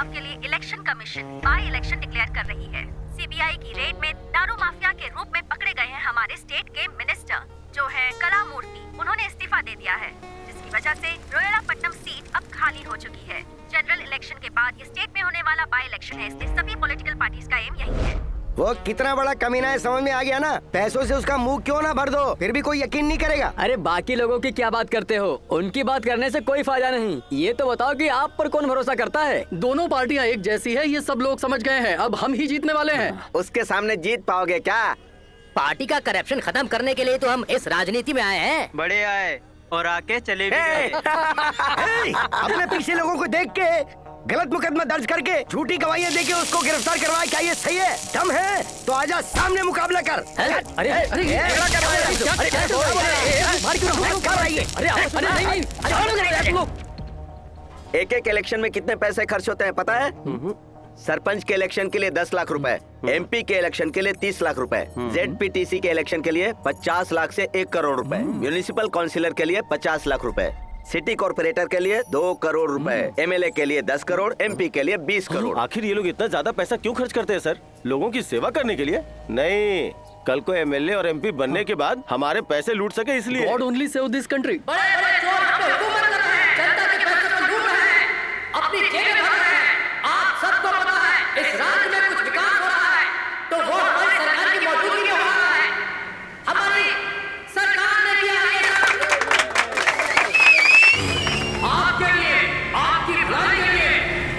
बचाव के लिए election commission by election declare कर रही है। सीबीआई की रेड में दारू माफिया के रूप में पकड़े गए हैं हमारे स्टेट के मिनिस्टर जो है कला मूर्ति। उन्होंने इस्तीफा दे दिया है, जिसकी वजह से रोयलापट्टनम सीट अब खाली हो चुकी है। जनरल इलेक्शन के बाद ये स्टेट में होने वाला बाई इलेक्शन है, इसलिए सभी पॉलिटिकल पार्टीज का एम यही है। वो कितना बड़ा कमीना है समझ में आ गया ना। पैसों से उसका मुंह क्यों ना भर दो, फिर भी कोई यकीन नहीं करेगा। अरे बाकी लोगों की क्या बात करते हो, उनकी बात करने से कोई फायदा नहीं। ये तो बताओ कि आप पर कौन भरोसा करता है। दोनों पार्टियां एक जैसी है, ये सब लोग समझ गए हैं। अब हम ही जीतने वाले हैं। उसके सामने जीत पाओगे क्या? पार्टी का करप्शन खत्म करने के लिए तो हम इस राजनीति में आए हैं। बड़े आए और आके चले भी गए। अपने पीछे लोगों को देख के गलत मुकदमा दर्ज करके झूठी गवाहियां देके उसको गिरफ्तार करवाया, क्या ये सही है? दम है तो आजा सामने मुकाबला कर। अरे एक एक इलेक्शन में कितने पैसे खर्च होते हैं पता है? सरपंच के इलेक्शन के लिए 10 लाख रुपए, एमपी के इलेक्शन के लिए 30 लाख रुपए, जेडपीटीसी के इलेक्शन के लिए 50 लाख से 1 करोड़ रुपए, म्यूनिसिपल काउंसिलर के लिए 50 लाख रुपए, सिटी कॉर्पोरेटर के लिए 2 करोड़ रुपए, एमएलए के लिए 10 करोड़, एमपी के लिए 20 करोड़। आखिर ये लोग इतना ज्यादा पैसा क्यों खर्च करते हैं सर? लोगों की सेवा करने के लिए? नहीं, कल को एमएलए और एमपी बनने के बाद हमारे पैसे लूट सके इसलिए। God only save this country. बड़े-बड़े चोर हम पे हुकूमत कर रहे हैं, जनता के पैसे को लूट रहे हैं, अपनी जेबें भर रहे हैं। आप सबको पता है इस राज्य में कुछ विकास हो रहा है तो वो हमारी सरकार की मौजूदगी में हो रहा है। हमारी सरकार ने किया है आपके लिए, आपकी भलाई के लिए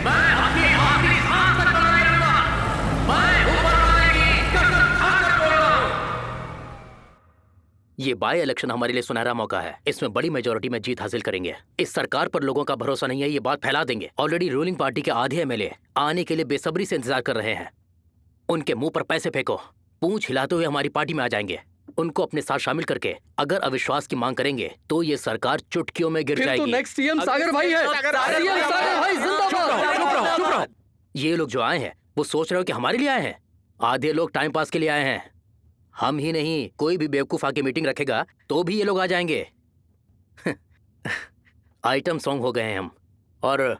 मैं अपनी आखिरी सांस तक बनाए रहूंगा। मैं ऊपर वाले की कसम खाकर बोल रहा हूं। ये बाई इलेक्शन हमारे लिए सुनहरा मौका है। इसमें बड़ी मेजोरिटी में जीत हासिल करेंगे। इस सरकार पर लोगों का भरोसा नहीं है, ये बात फैला देंगे। ऑलरेडी रूलिंग पार्टी के आधे एमएलए आने के लिए बेसब्री से इंतजार कर रहे हैं। उनके मुंह पर पैसे फेंको, पूंछ हिलाते हुए हमारी पार्टी में आ जाएंगे। उनको अपने साथ शामिल करके अगर अविश्वास की मांग करेंगे तो ये सरकार चुटकियों में गिर फिर जाएगी। तो नेक्स्ट सीएम सागर भाई है। सीएम सागर भाई जिंदाबाद। ये लोग जो आए हैं वो सोच रहे हो कि हमारे लिए आए हैं? आधे लोग टाइम पास के लिए आए हैं। हम ही नहीं, कोई भी बेवकूफ आके मीटिंग रखेगा तो भी ये लोग आ जाएंगे। आइटम सॉन्ग हो गए हैं हम। और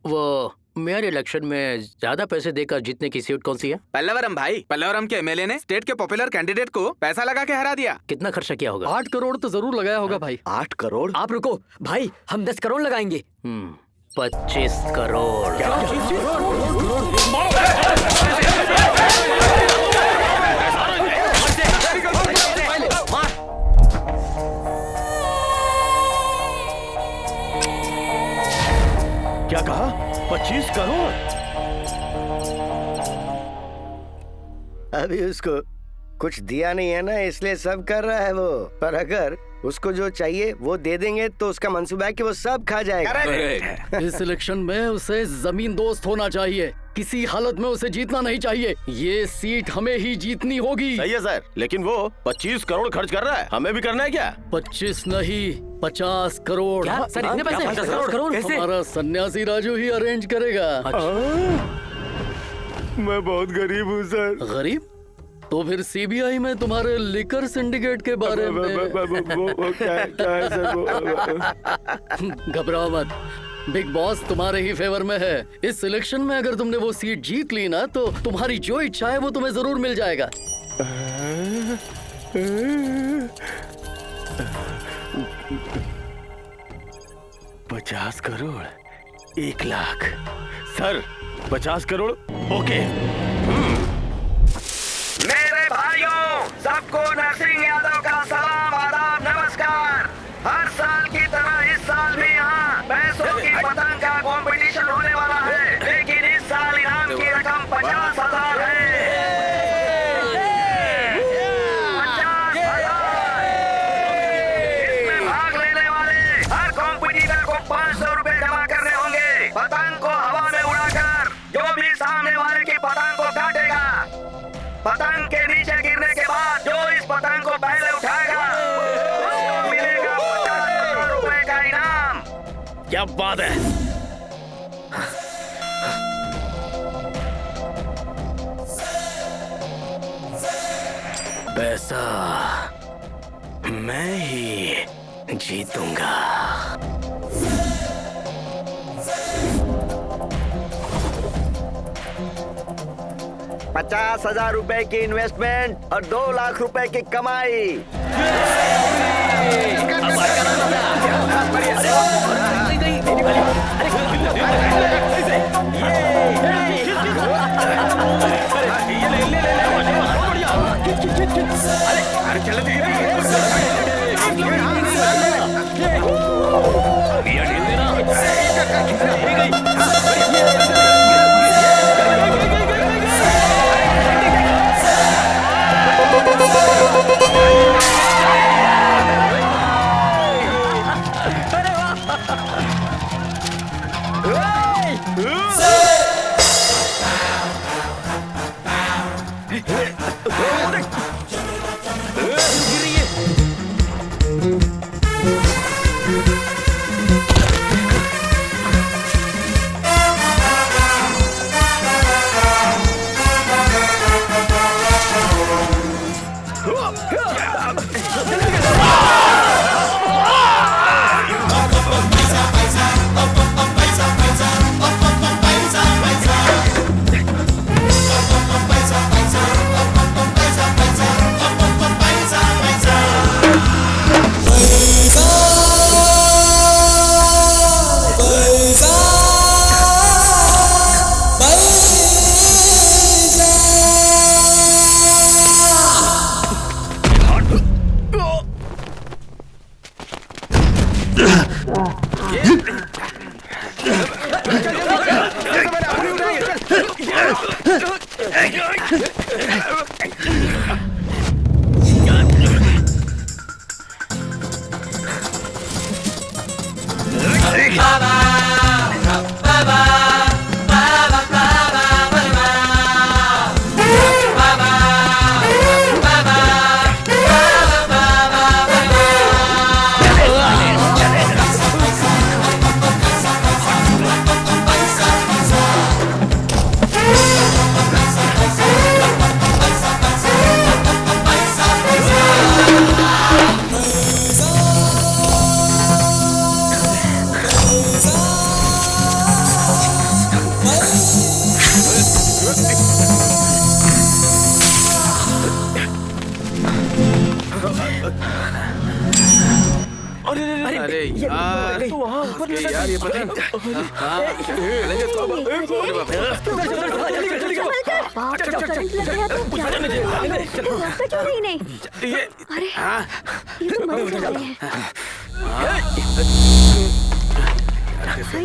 वो मेयर इलेक्शन में ज्यादा पैसे देकर जीतने की सीट कौन सी है? पल्लवरम भाई, पल्लवरम के एमएलए ने स्टेट के पॉपुलर कैंडिडेट को पैसा लगा के हरा दिया। कितना खर्चा किया होगा? 8 करोड़ तो जरूर लगाया होगा भाई। 8 करोड़? आप रुको भाई, हम 10 करोड़ लगाएंगे। 25 करोड़। क्या कहा? 25 करोड़? अभी उसको कुछ दिया नहीं है ना, इसलिए सब कर रहा है वो। पर अगर उसको जो चाहिए वो दे देंगे तो उसका मंसूबा है कि वो सब खा जाएगा। इस इलेक्शन में उसे जमीन दोस्त होना चाहिए। किसी हालत में उसे जीतना नहीं चाहिए। ये सीट हमें ही जीतनी होगी। सही है सर, लेकिन वो 25 करोड़ खर्च कर रहा है, हमें भी करना है क्या? 25 नहीं, 50 करोड़। क्या? सर इतने पैसे? 50 करोड़ कैसे? हमारा सन्यासी राजू ही अरेंज करेगा। मैं बहुत गरीब हूँ सर। गरीब? तो फिर सीबीआई में तुम्हारे लिकर सिंडिकेट के बारे में वो क्या है सर? घबराओ मत, बिग बॉस तुम्हारे ही फेवर में है। इस इलेक्शन में अगर तुमने वो सीट जीत ली ना तो तुम्हारी जो इच्छा है वो तुम्हें जरूर मिल जाएगा। 50 करोड़, 1 लाख। Sir 50 crore okay. मेरे भाइयों, सबको नरसिंह यादव का सलाम, आदाब, नमस्कार। हर साल की तरह इस साल भी यहाँ पैसों की पतंग का कंपटीशन होने वाला है, लेकिन इस साल इनाम की रकम 50,000 है। 50,000। इसमें भाग लेने वाले हर कॉम्पिटिटर को 500 रुपए जमा करने होंगे। पतंग को हवा में उड़ाकर जो भी सामने वाले की पतंग को काटेगा, पतंग के नीचे गिरने के बाद जो इस पतंग को पहले उठाएगा उसको मिलेगा 50,000 रुपए का इनाम। क्या बात है? पैसा मैं ही जीतूंगा। 50,000 रुपए की इन्वेस्टमेंट और 2 लाख रुपए की कमाई।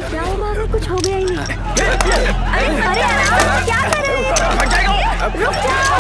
क्या हुआ? कुछ हो गया ही नहीं। अरे क्या कर रहे हैं? रुक जाओ।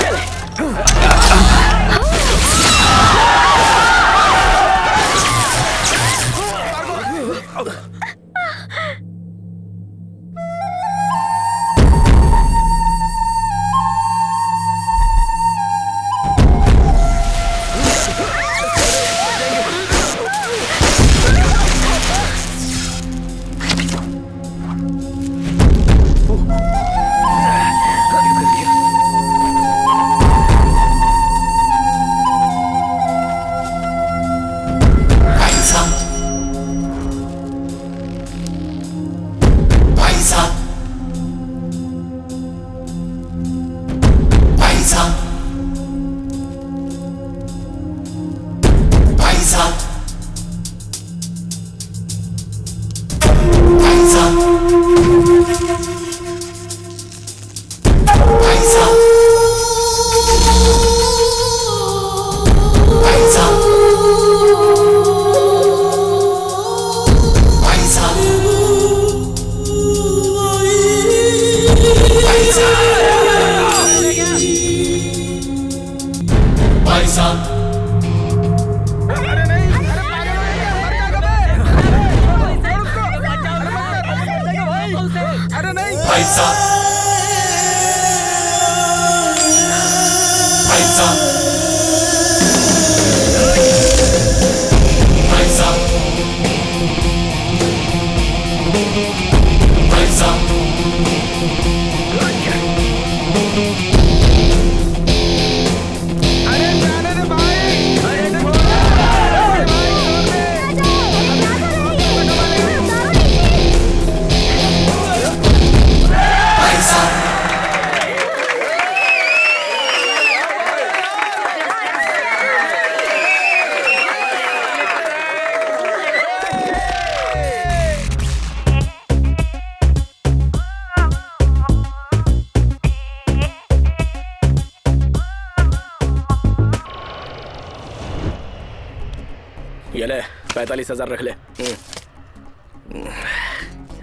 45,000 रख ले।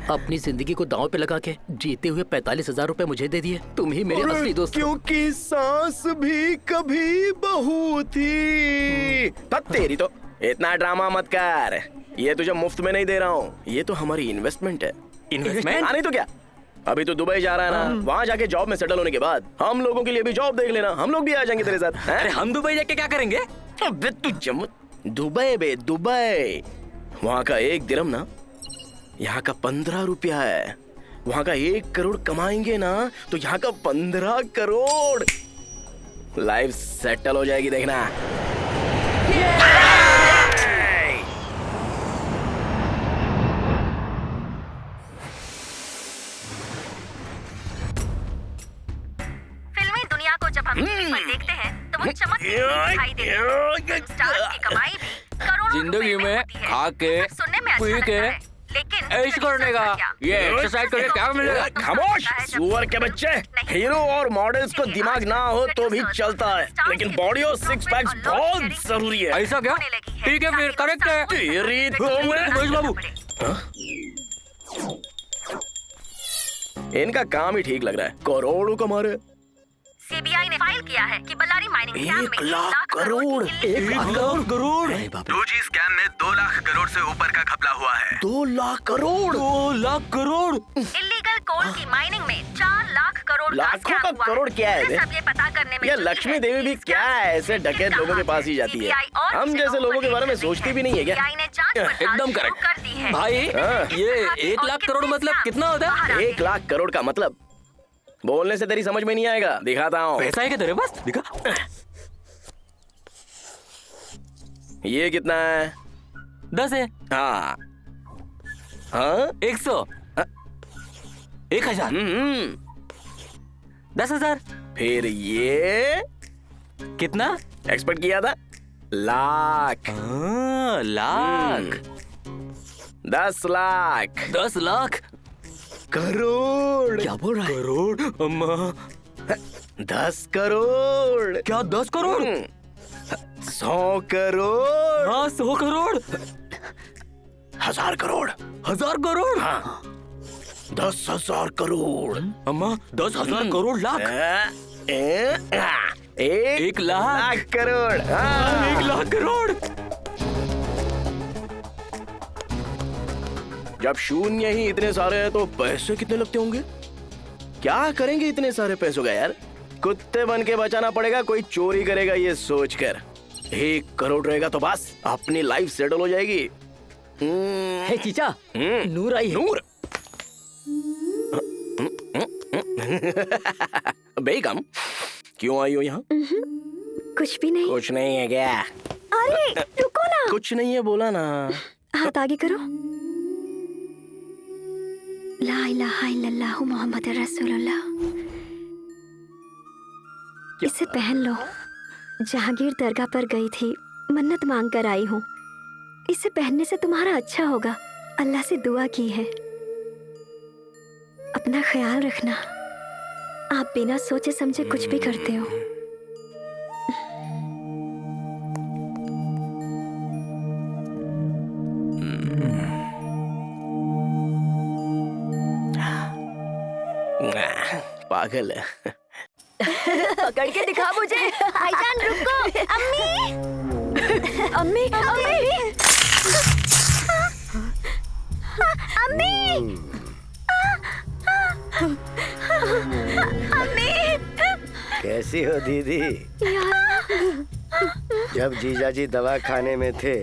अपनी जिंदगी को दांव पे लगा के जीते हुए 45,000 रुपए मुझे दे दिए। तुम ही मेरे असली दोस्त हो। क्योंकि सांस भी कभी बहू थी। तेरी तो इतना ड्रामा मत कर, ये तुझे मुफ्त में नहीं दे रहा हूँ, ये तो हमारी इन्वेस्टमेंट है। इन्वेस्टमेंट? नहीं तो क्या, अभी तो दुबई जा रहा है ना, वहाँ जाके जॉब में सेटल होने के बाद हम लोगों के लिए भी जॉब देख लेना, हम लोग भी आ जाएंगे तेरे साथ। अरे हम दुबई जाके क्या करेंगे? अबे तू दुबई बे, दुबई। वहाँ का 1 दिरहम ना यहाँ का 15 रुपया है। वहाँ का 1 करोड़ कमाएंगे ना तो यहाँ का 15 करोड़। लाइफ सेटल हो जाएगी, देखना। फिल्मी दुनिया को जब हम टीवी पर देखते हैं तो वो चमकती हुई दिखाई देती है। स्टार्स की कमाई भी करोड़ों जिंदगी रुपए में होती है। खा के, सिर्फ सुनने में अच्छा पी लगता के, है, लेकिन ऐश करने का, ये एक्सरसाइज करके क्या मिलेगा? खामोश सुअर के बच्चे। हीरो और मॉडल्स को दिमाग ना हो तो भी चलता है, लेकिन बॉडी और 6 पैक्स बहुत जरूरी है। ऐसा क्या? ठीक है फिर, करेक्ट है। तेरी तो महेश बाबू, इनका काम ही ठीक लग रहा है, करोड़ों कमा रहे। सीबीआई ने फाइल किया है कि बल्लारी माइनिंग स्कैम में 1 लाख करोड़। 1 लाख करोड़। 2G स्कैम में 2 लाख करोड़ से ऊपर का घपला हुआ है। 2 लाख करोड़। 2 लाख करोड़। इलीगल कोल की माइनिंग में 4 लाख करोड़ लाखों का करोड़ क्या है? सब ये पता करने में ये जुटी लक्ष्मी है देवी भी कि क्या है, ऐसे स्कैम डकैत किस लोगों के तरह पास ही जाती है। CBI और हम जैसे लोगों के बारे में सोचती भी नहीं है क्या? CBI ने जांच पड़ताल एकदम शुरू करेक्ट। कर दी है। भाई हाँ। ये 1 लाख करोड़ मतलब कितना होता है? 1 लाख करोड़ का मतलब बोलने से तेरी समझ में नहीं आएगा, दिखाता हूँ। पैसा है क्या तेरे पास? दिखा। ये कितना है? 10 है। हाँ हाँ 100, 1000, 10,000। फिर ये कितना एक्सपेक्ट किया था? लाख। लाख। 10 लाख। 10 लाख करोड़। क्या बोल रहा है? करोड़ अम्मा। 10 करोड़। क्या 10 करोड़? 100 करोड़। हाँ 100 करोड़। 1000 करोड़। 1000 करोड़। हाँ 10,000 करोड़। अम्मा 10,000 करोड़ लाख। 1 लाख करोड़। हाँ। 1 लाख करोड़। जब शून्य ही इतने सारे हैं तो पैसे कितने लगते होंगे? क्या करेंगे इतने सारे पैसों का यार? कुत्ते बन के बचाना पड़ेगा, कोई चोरी करेगा ये सोचकर। 1 करोड़ रहेगा तो बस अपनी लाइफ सेटल हो जाएगी। हे चीचा, नूर आई है। नूर बेगम क्यों आई हो यहाँ? कुछ भी नहीं। कुछ नहीं है क्या? अरे रुको ना। कुछ नहीं है बोला ना। हाथ आगे करो। ला इलाहा इल्लल्लाहु मुहम्मद रसूलुल्लाह। इसे पहन लो। जहांगीर दरगाह पर गई थी, मन्नत मांग कर आई हूँ। इसे पहनने से तुम्हारा अच्छा होगा, अल्लाह से दुआ की है। अपना ख्याल रखना। आप बिना सोचे समझे कुछ भी करते हो। पागल है। पकड़ के दिखा मुझे। भाईजान रुको। अम्मी अम्मी अम्मी अम्मी अम्मी। कैसी हो दीदी? जब जीजा जी दवा खाने में थे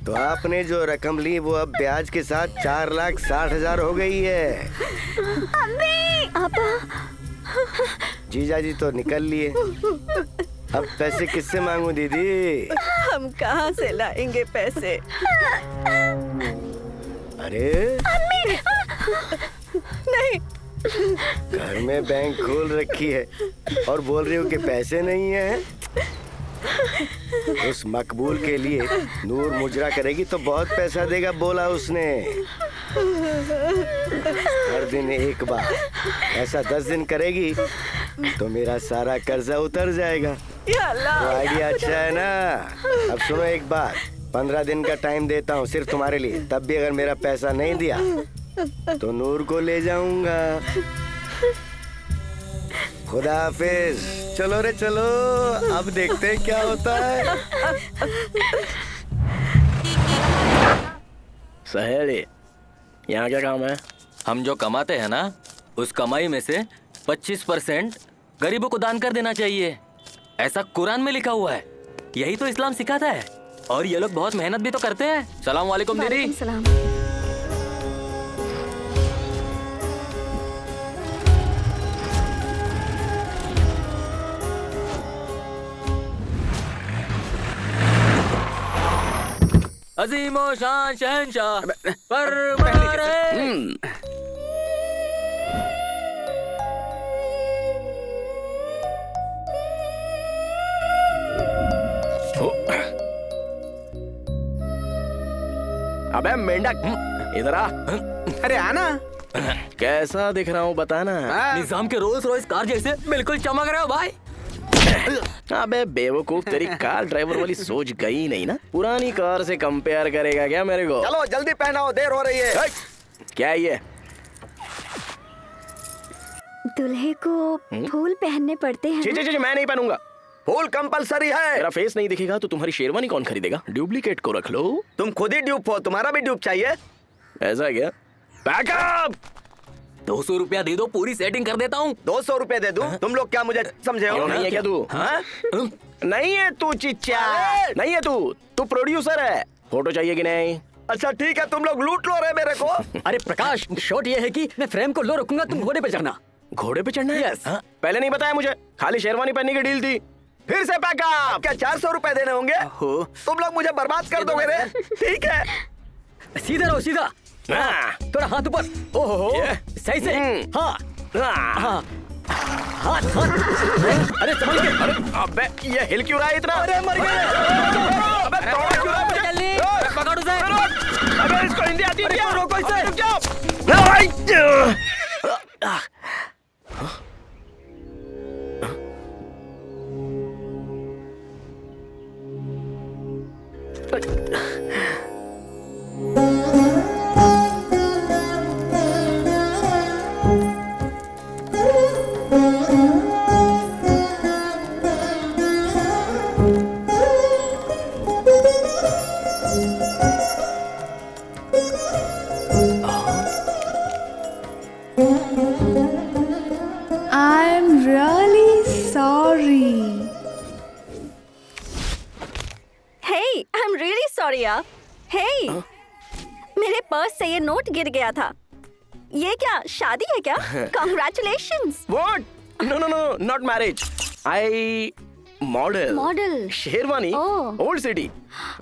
तो आपने जो रकम ली वो अब ब्याज के साथ 4,60,000 हो गई है। अम्मी पापा। जीजा जी तो निकल लिए, अब पैसे किससे मांगू दीदी? हम कहाँ से लाएंगे पैसे? अरे नहीं, घर में बैंक खोल रखी है और बोल रही हो कि पैसे नहीं है। उस मकबूल के लिए नूर मुजरा करेगी तो बहुत पैसा देगा, बोला उसने। हर दिन 1 बार, ऐसा 10 दिन करेगी तो मेरा सारा कर्जा उतर जाएगा। या अल्लाह। तो आइडिया अच्छा है ना? अब सुनो एक बात, 15 दिन का टाइम देता हूँ सिर्फ तुम्हारे लिए। तब भी अगर मेरा पैसा नहीं दिया तो नूर को ले जाऊंगा। खुदा हाफिज। चलो रे चलो, अब देखते हैं क्या होता है। सहेली, यहाँ क्या काम है? हम जो कमाते हैं ना, उस कमाई में से 25% गरीबों को दान कर देना चाहिए। ऐसा कुरान में लिखा हुआ है। यही तो इस्लाम सिखाता है। और ये लोग बहुत मेहनत भी तो करते हैं। सलाम वालेकुम दीदी। वालेकुम सलाम। अजीमो शान शहंशाह फरमा रहे। अबे मेंढक, इधर आ। अरे आना। कैसा दिख रहा हूँ बताना। निजाम के रोल्स रॉयस कार जैसे बिल्कुल चमक रहे हो भाई। अबे बेवकूफ, तेरी कार ड्राइवर वाली सोच गई नहीं ना। पुरानी कार से कंपेयर करेगा क्या मेरे को? चलो जल्दी पहनाओ, देर हो रही है। क्या है ये? दूल्हे को फूल पहनने पड़ते हैं जी ना? जी जी, मैं नहीं पहनूंगा। फूल कंपलसरी है। मेरा फेस नहीं दिखेगा तो तुम्हारी शेरवानी कौन खरीदेगा? डुप्लीकेट को रख लो। तुम खुद ही ड्यूप हो, तुम्हारा भी ड्यूप चाहिए। ऐसा क्या? बैकअप। 200 रुपया दे दो, पूरी सेटिंग कर देता हूँ। 200 रुपए दे दूं? तुम लोग क्या मुझे समझे हो? क्यों नहीं है क्या तू? हाँ? नहीं है तू चिच्चा, नहीं है तू प्रोड्यूसर है। फोटो चाहिए कि नहीं? अच्छा ठीक है, तुम लोग लूट लो रहे मेरे को। अरे प्रकाश, शॉट ये है कि मैं फ्रेम को लो रखूंगा, तुम घोड़े पे चढ़ना। घोड़े पे चढ़ना है? Yes. हाँ? पहले नहीं बताया मुझे, खाली शेरवानी पहनने की डील थी। फिर से पैकअप। क्या 400 रुपए देने होंगे? तुम लोग मुझे बर्बाद कर दोगे रे। ठीक है, सीधा रहो, सीधा। हाँ। थोड़ा हाथ ऊपर। ओहो, सही से। हाँ हाँ, हाथ हाथ। अरे संभल के। अरे अबे ये हिल क्यों रहा है इतना? अरे मर गए। अबे तोड़ क्यों रहा है मुझे? जल्दी पकड़ो उसे। अबे इसको हिंदी आती है क्या? रोको इसे। रुक जाओ। I'm really sorry. Hey, I'm really sorry यार। Hey, मेरे पर्स से ये नोट गिर गया था। ये क्या शादी है क्या? Congratulations। What? No no no, not marriage. I model. Model? Sherwani. Oh. Old city.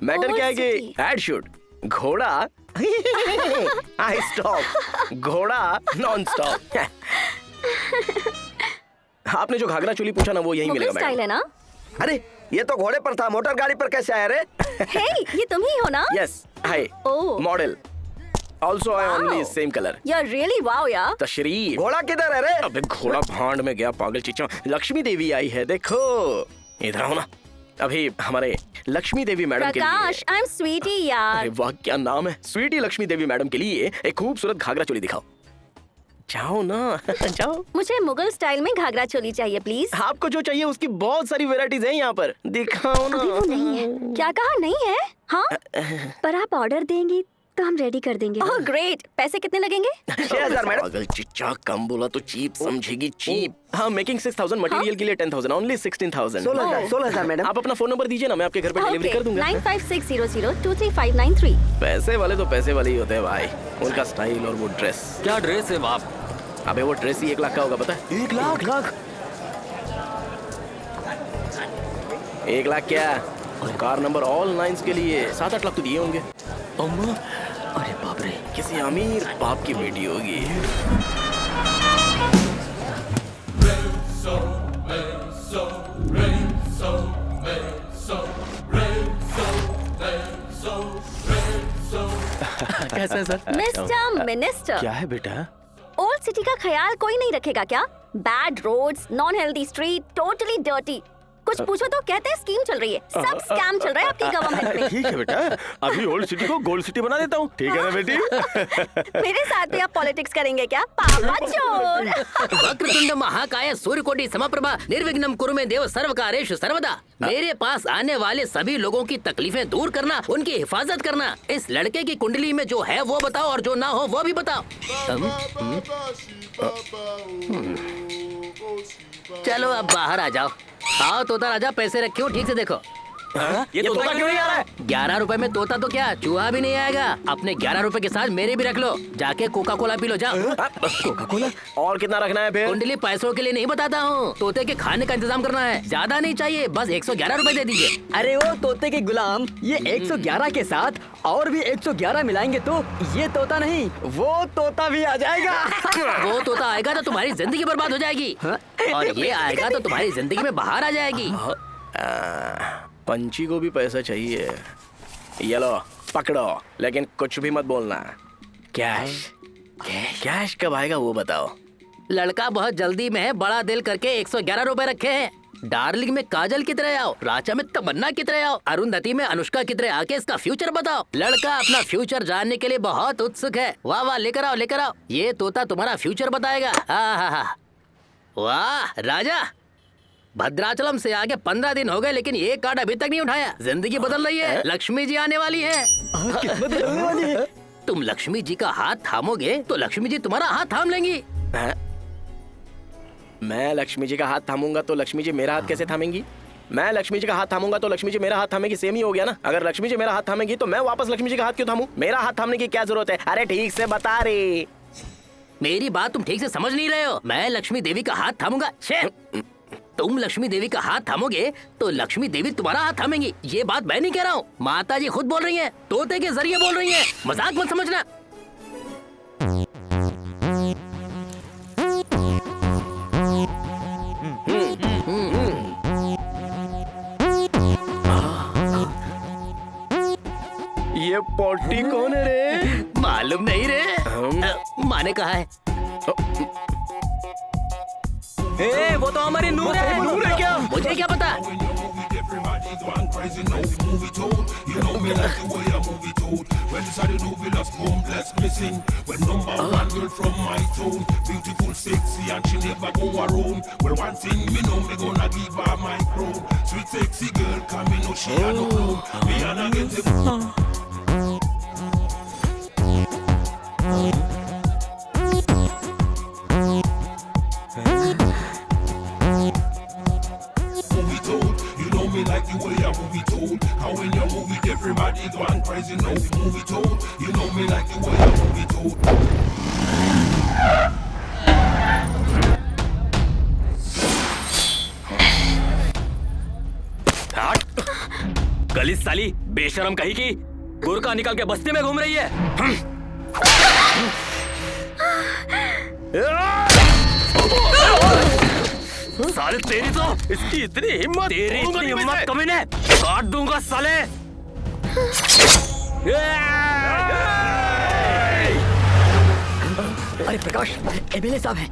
Matter Old क्या है कि city. ad shoot. घोड़ा I stop. घोड़ा non stop. आपने जो घाघरा चोली पूछा ना वो यही मुगल मिलेगा स्टाइल है मैडम। ना? अरे ये तो घोड़े पर था, मोटर गाड़ी पर कैसे आया रे? Hey, ये तुम ही हो ना? Yes, hi. Oh. Model. Also I only Wow. same color. You're really wow यार। तशरीफ। घोड़ा किधर है रे? अबे घोड़ा भांड में गया पागल चिच्चा। लक्ष्मी देवी आई है देखो। इधर आओ ना। अभी हमारे लक्ष्मी देवी मैडम के लिए। प्रकाश, I'm sweetie यार। अरे वाह क्या नाम है। स्वीटी लक्ष्मी देवी मैडम के लिए एक खूबसूरत घाघरा चोली दिखाओ। जाओ ना जाओ। मुझे मुगल स्टाइल में घाघरा चोली चाहिए प्लीज। आपको जो चाहिए उसकी बहुत सारी वैरायटीज हैं यहाँ पर, दिखाओ ना। अभी वो नहीं है। क्या कहा नहीं है? हाँ, पर आप ऑर्डर देंगी तो हम रेडी कर देंगे। Oh great. पैसे कितने लगेंगे? 6000 मैडम। पागल चिच्चा, कम बोला तो चीप समझेगी। चीप। हाँ, मेकिंग 6000, मटेरियल के लिए 10,000, ओनली 16,000। 16,000 मैडम। आप अपना फोन नंबर दीजिए ना, मैं आपके घर पे डिलीवरी कर दूंगा। 9560023593। पैसे वाले तो पैसे वाले ही होते हैं भाई, उनका स्टाइल और वो ड्रेस। क्या ड्रेस है बाप? अबे वो ड्रेस ही 1 लाख का होगा, पता है? 1 लाख? 1 लाख क्या? कार नंबर ऑल 9s के लिए 7-8 लाख तो दिए होंगे। अम्मा, अरे बाप रे। किसी अमीर बाप की बेटी होगी। कैसा है सर? मिस्टर मिनिस्टर, क्या है बेटा? ओल्ड सिटी का ख्याल कोई नहीं रखेगा क्या? Bad roads, non healthy street, totally dirty. कुछ पूछो तो कहते हैं स्कीम चल रही है। सब स्कैम चल रहा है आपकी गवर्नमेंट में। ठीक है बेटा, अभी ओल्ड सिटी को गोल्ड सिटी बना देता हूँ, ठीक है ना बेटी? मेरे साथ भी आप पॉलिटिक्स करेंगे क्या, पापा चोर? वक्रतुंड महाकाय सूर्यकोटि समप्रभा निर्विघ्नं कुरु मे देव सर्वकार्येषु सर्वदा। मेरे पास आने वाले सभी लोगों की तकलीफें दूर करना, उनकी हिफाजत करना। इस लड़के की कुंडली में जो है वो बताओ और जो ना हो वो भी बताओ। चलो अब बाहर आ जाओ। आओ तोता राजा, पैसे रखे हो, ठीक से देखो। ये तोता क्यों नहीं आ रहा है? 11 रुपए में तोता तो क्या चूहा भी नहीं आएगा। अपने 11 रुपए के साथ मेरे भी रख लो। जाके कोका कोला पी लो, जाओ। Coca Cola? और कितना रखना है फिर? कुंडली पैसों के लिए नहीं बताता हूँ, तोते के खाने का इंतजाम करना है। ज्यादा नहीं चाहिए, बस 111 रुपए दे दीजिए। अरे वो तोते के गुलाम, ये 111 के साथ और भी 111 मिलाएंगे तो ये तोता नहीं वो तोता भी आ जाएगा। वो तोता आएगा तो तुम्हारी जिंदगी बर्बाद हो जाएगी, और ये आएगा तो तुम्हारी जिंदगी में बाहर आ जाएगी। पंछी को भी पैसा चाहिए। ये लो पकड़ो, लेकिन कुछ भी मत बोलना। कैश कैश कब आएगा वो बताओ। लड़का बहुत जल्दी में है, बड़ा दिल करके 111 रुपए रखे हैं। डार्लिंग में काजल की तरह आओ, राजा में तमन्ना की तरह आओ, अरुंधति में अनुष्का की तरह आके इसका फ्यूचर बताओ। लड़का अपना फ्यूचर जानने के लिए बहुत उत्सुक है। वाह वाह, लेकर आओ लेकर आओ, ये तोता तुम्हारा फ्यूचर बताएगा। हाँ, वाह राजा, भद्राचलम से आगे 15 दिन हो गए लेकिन ये कार्ड अभी तक नहीं उठाया। जिंदगी बदल रही है, लक्ष्मी जी आने वाली है। बदलने वाली है। तुम लक्ष्मी जी का हाथ थामोगे तो लक्ष्मी जी तुम्हारा हाथ थाम लेंगी। मैं लक्ष्मी जी का हाथ थामूंगा तो लक्ष्मी जी मेरा हाथ कैसे थामेंगी? मैं लक्ष्मी जी का हाथ थामूंगा तो लक्ष्मी जी मेरा हाथ थामेगी, सेम ही हो गया ना। अगर लक्ष्मी जी मेरा हाथ थामेगी तो मैं वापस लक्ष्मी जी का हाथ क्यों थामूं? मेरा हाथ थामने की क्या जरूरत है? अरे ठीक से बता रे। मेरी बात तुम ठीक से समझ नहीं रहे हो। मैं लक्ष्मी देवी का हाथ थामूंगा। तुम लक्ष्मी देवी का हाथ थामोगे तो लक्ष्मी देवी तुम्हारा हाथ थामेंगी। ये बात मैं नहीं कह रहा हूँ, माता जी खुद बोल रही हैं, तोते के जरिए बोल रही हैं। मजाक मत समझना। ये पोटी कौन है रे? मालूम नहीं रे, माँ ने कहा है। ए, वो तो हमारी नूर है। नूर है क्या? मुझे क्या पता। गली साली बेशरम कहीं की गुरका निकाल के बस्ती में घूम रही है। साले तेरी तो इसकी इतनी हिम्मत, तेरी इतनी हिम्मत कमीने, काट दूंगा साले। अरे प्रकाश, एमएलए साहब हैं।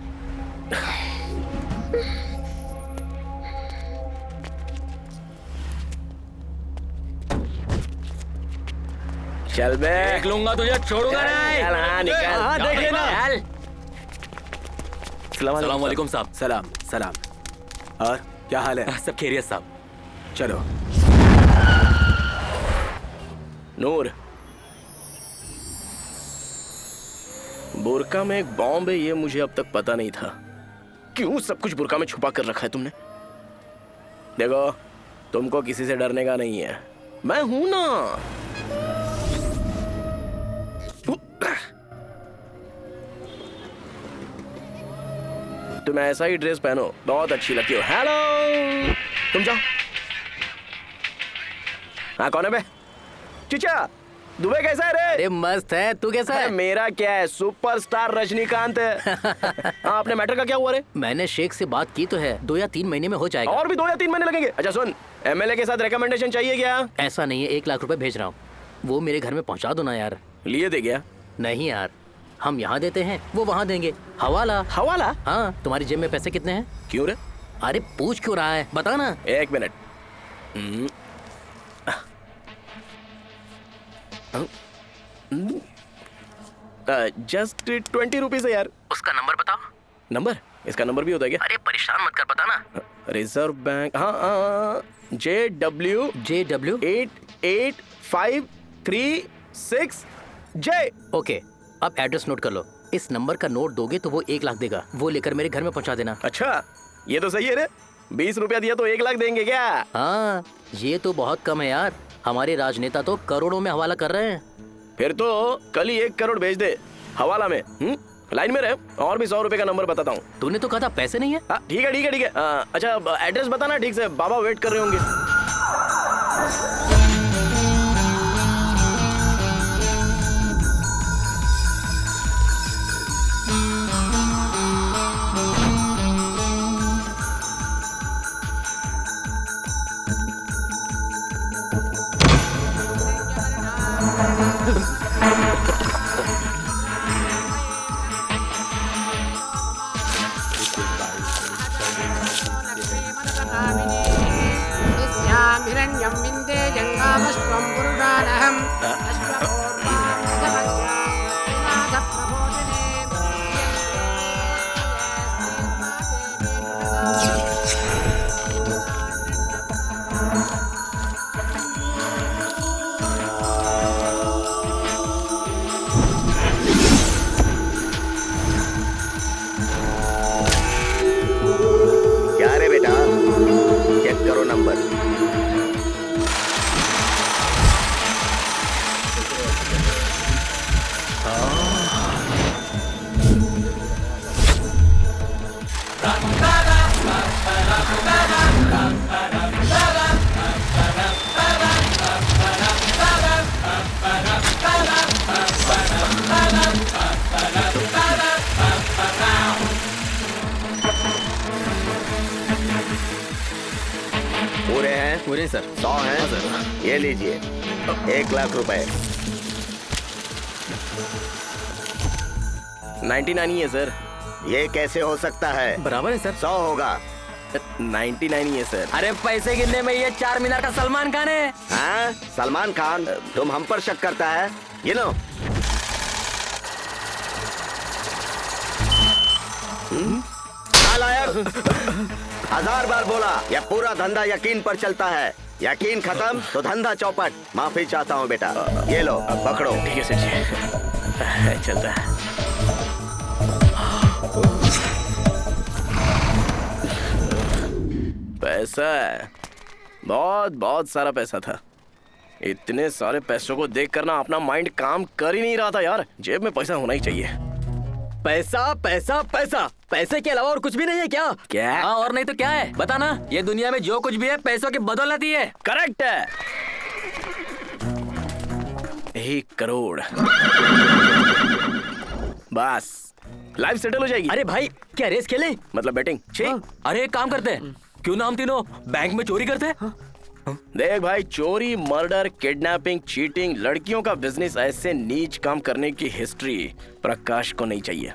चल बे, देख लूंगा तुझे, छोड़ूंगा नहीं। चल, हाँ, निकल। हाँ, देख लेना। सलाम वालेकुम साहब। सलाम सलाम। और क्या हाल है? सब खैरियत साहब। चलो। नूर, बुरका में एक बॉम्ब है, ये मुझे अब तक पता नहीं था। क्यों सब कुछ बुरका में छुपा कर रखा है तुमने? देखो, तुमको किसी से डरने का नहीं है, मैं हूं ना। तुम ऐसा ही ड्रेस पहनो, बहुत अच्छी लगती हो। हेलो, तुम जाओ। हाँ, कौन है बे? चिचा, दुबई कैसा है रे? अरे मस्त है, तू कैसा है? मेरा क्या है, सुपरस्टार रजनीकांत है। हाँ, अपने मैटर का क्या हुआ रे? मैंने शेख से बात की तो है, 2 या 3 महीने में हो जाएगा। और भी 2 या 3 महीने लगेंगे? अच्छा सुन, एमएलए के साथ रिकमेंडेशन चाहिए क्या? ऐसा नहीं है, 1 लाख रुपए भेज रहा हूँ, वो मेरे घर में पहुँचा दो ना यार। लिए दे गया? नहीं यार, हम यहाँ देते हैं, वो वहाँ देंगे। हवाला। हवाला? हाँ, तुम्हारी जेब में पैसे कितने हैं? क्यों रे? अरे पूछ क्यों रहा है, बता ना। एक मिनट। जस्ट 20 रुपीज है यार। उसका नंबर बताओ। नंबर? इसका नंबर भी होता है क्या? अरे परेशान मत कर, बता ना। रिजर्व बैंक, हाँ, JW 885336J। ओके, अब एड्रेस नोट कर लो। इस नंबर का नोट दोगे तो वो 1 लाख देगा, वो लेकर मेरे घर में पहुंचा देना। अच्छा, ये तो सही है रे। 20 रुपया दिया तो 1 लाख देंगे क्या? हाँ, ये तो बहुत कम है यार। हमारे राजनेता तो करोड़ों में हवाला कर रहे हैं। फिर तो कल ही 1 करोड़ भेज दे हवाला में। लाइन में रहे, और भी 100 रुपए का नंबर बताता हूँ। तूने तो कहा था पैसे नहीं है। ठीक है ठीक है ठीक है। अच्छा एड्रेस बताना ठीक से, बाबा वेट कर रहे होंगे। हिरण्यं विन्दे जङ्गामश्वं पुरुषानहम् क्या रे बेटा, चेक करो नंबर। पूरे हैं? पूरे सर। 100 हैं सर। ये लीजिए 1 लाख रुपए। 99 ही है सर। ये कैसे हो सकता है? बराबर है सर। 100 होगा। 99 ही है सर। अरे पैसे गिनने में ये 4 मीनार का सलमान खान है। हाँ, सलमान खान? तुम हम पर शक करता है? गिनो। नालायक, 1000 बार बोला, यह पूरा धंधा यकीन पर चलता है। यकीन खत्म तो धंधा चौपट। माफी चाहता हूँ बेटा। ये लो पकड़ो। ठीक है सर जी, चलता है। पैसा है, बहुत बहुत सारा पैसा था। इतने सारे पैसों को देख कर ना अपना माइंड काम कर ही नहीं रहा था यार। जेब में पैसा होना ही चाहिए। पैसा पैसा पैसा, पैसे के अलावा और कुछ भी नहीं है क्या? क्या? हाँ, और नहीं तो क्या है, बता ना। ये दुनिया में जो कुछ भी है पैसों की बदौलत ही है। करेक्ट है। 1 करोड़ बस लाइफ सेटल हो जाएगी। अरे भाई, क्या रेस खेलें? मतलब बैटिंग? अरे एक काम करते हैं, क्यों ना हम तीनों बैंक में चोरी करते हैं? देख भाई, चोरी, मर्डर, किडनैपिंग, चीटिंग, लड़कियों का बिजनेस, ऐसे नीच काम करने की हिस्ट्री प्रकाश को नहीं चाहिए।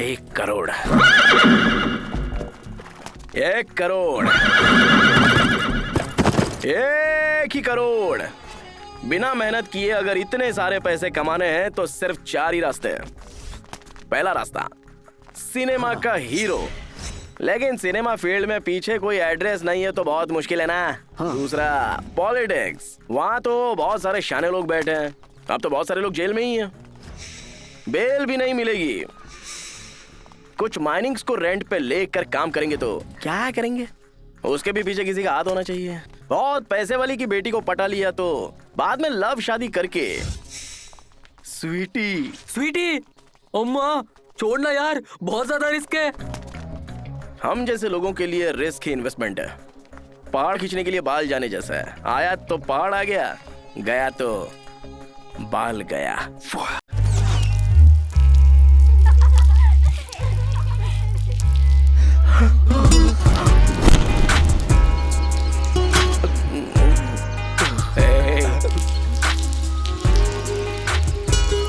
1 करोड़ 1 करोड़ 1 ही करोड़। बिना मेहनत किए अगर इतने सारे पैसे कमाने हैं तो सिर्फ 4 ही रास्ते हैं। पहला रास्ता, सिनेमा का हीरो। लेकिन सिनेमा फील्ड में पीछे कोई एड्रेस नहीं है तो बहुत मुश्किल है ना। दूसरा, पॉलिटिक्स। वहां तो बहुत सारे शाने लोग बैठे हैं। अब तो बहुत सारे लोग जेल में ही हैं, बेल भी नहीं मिलेगी। कुछ माइनिंग्स को रेंट पे लेकर काम करेंगे तो क्या करेंगे? उसके भी पीछे किसी का हाथ होना चाहिए। बहुत पैसे वाली की बेटी को पटा लिया तो बाद में लव शादी करके स्वीटी स्वीटी, अम्मा छोड़ना यार, बहुत ज्यादा रिस्क है। हम जैसे लोगों के लिए रिस्क ही इन्वेस्टमेंट है। पहाड़ खींचने के लिए बाल जाने जैसा है। आया तो पहाड़ आ गया, गया तो बाल गया।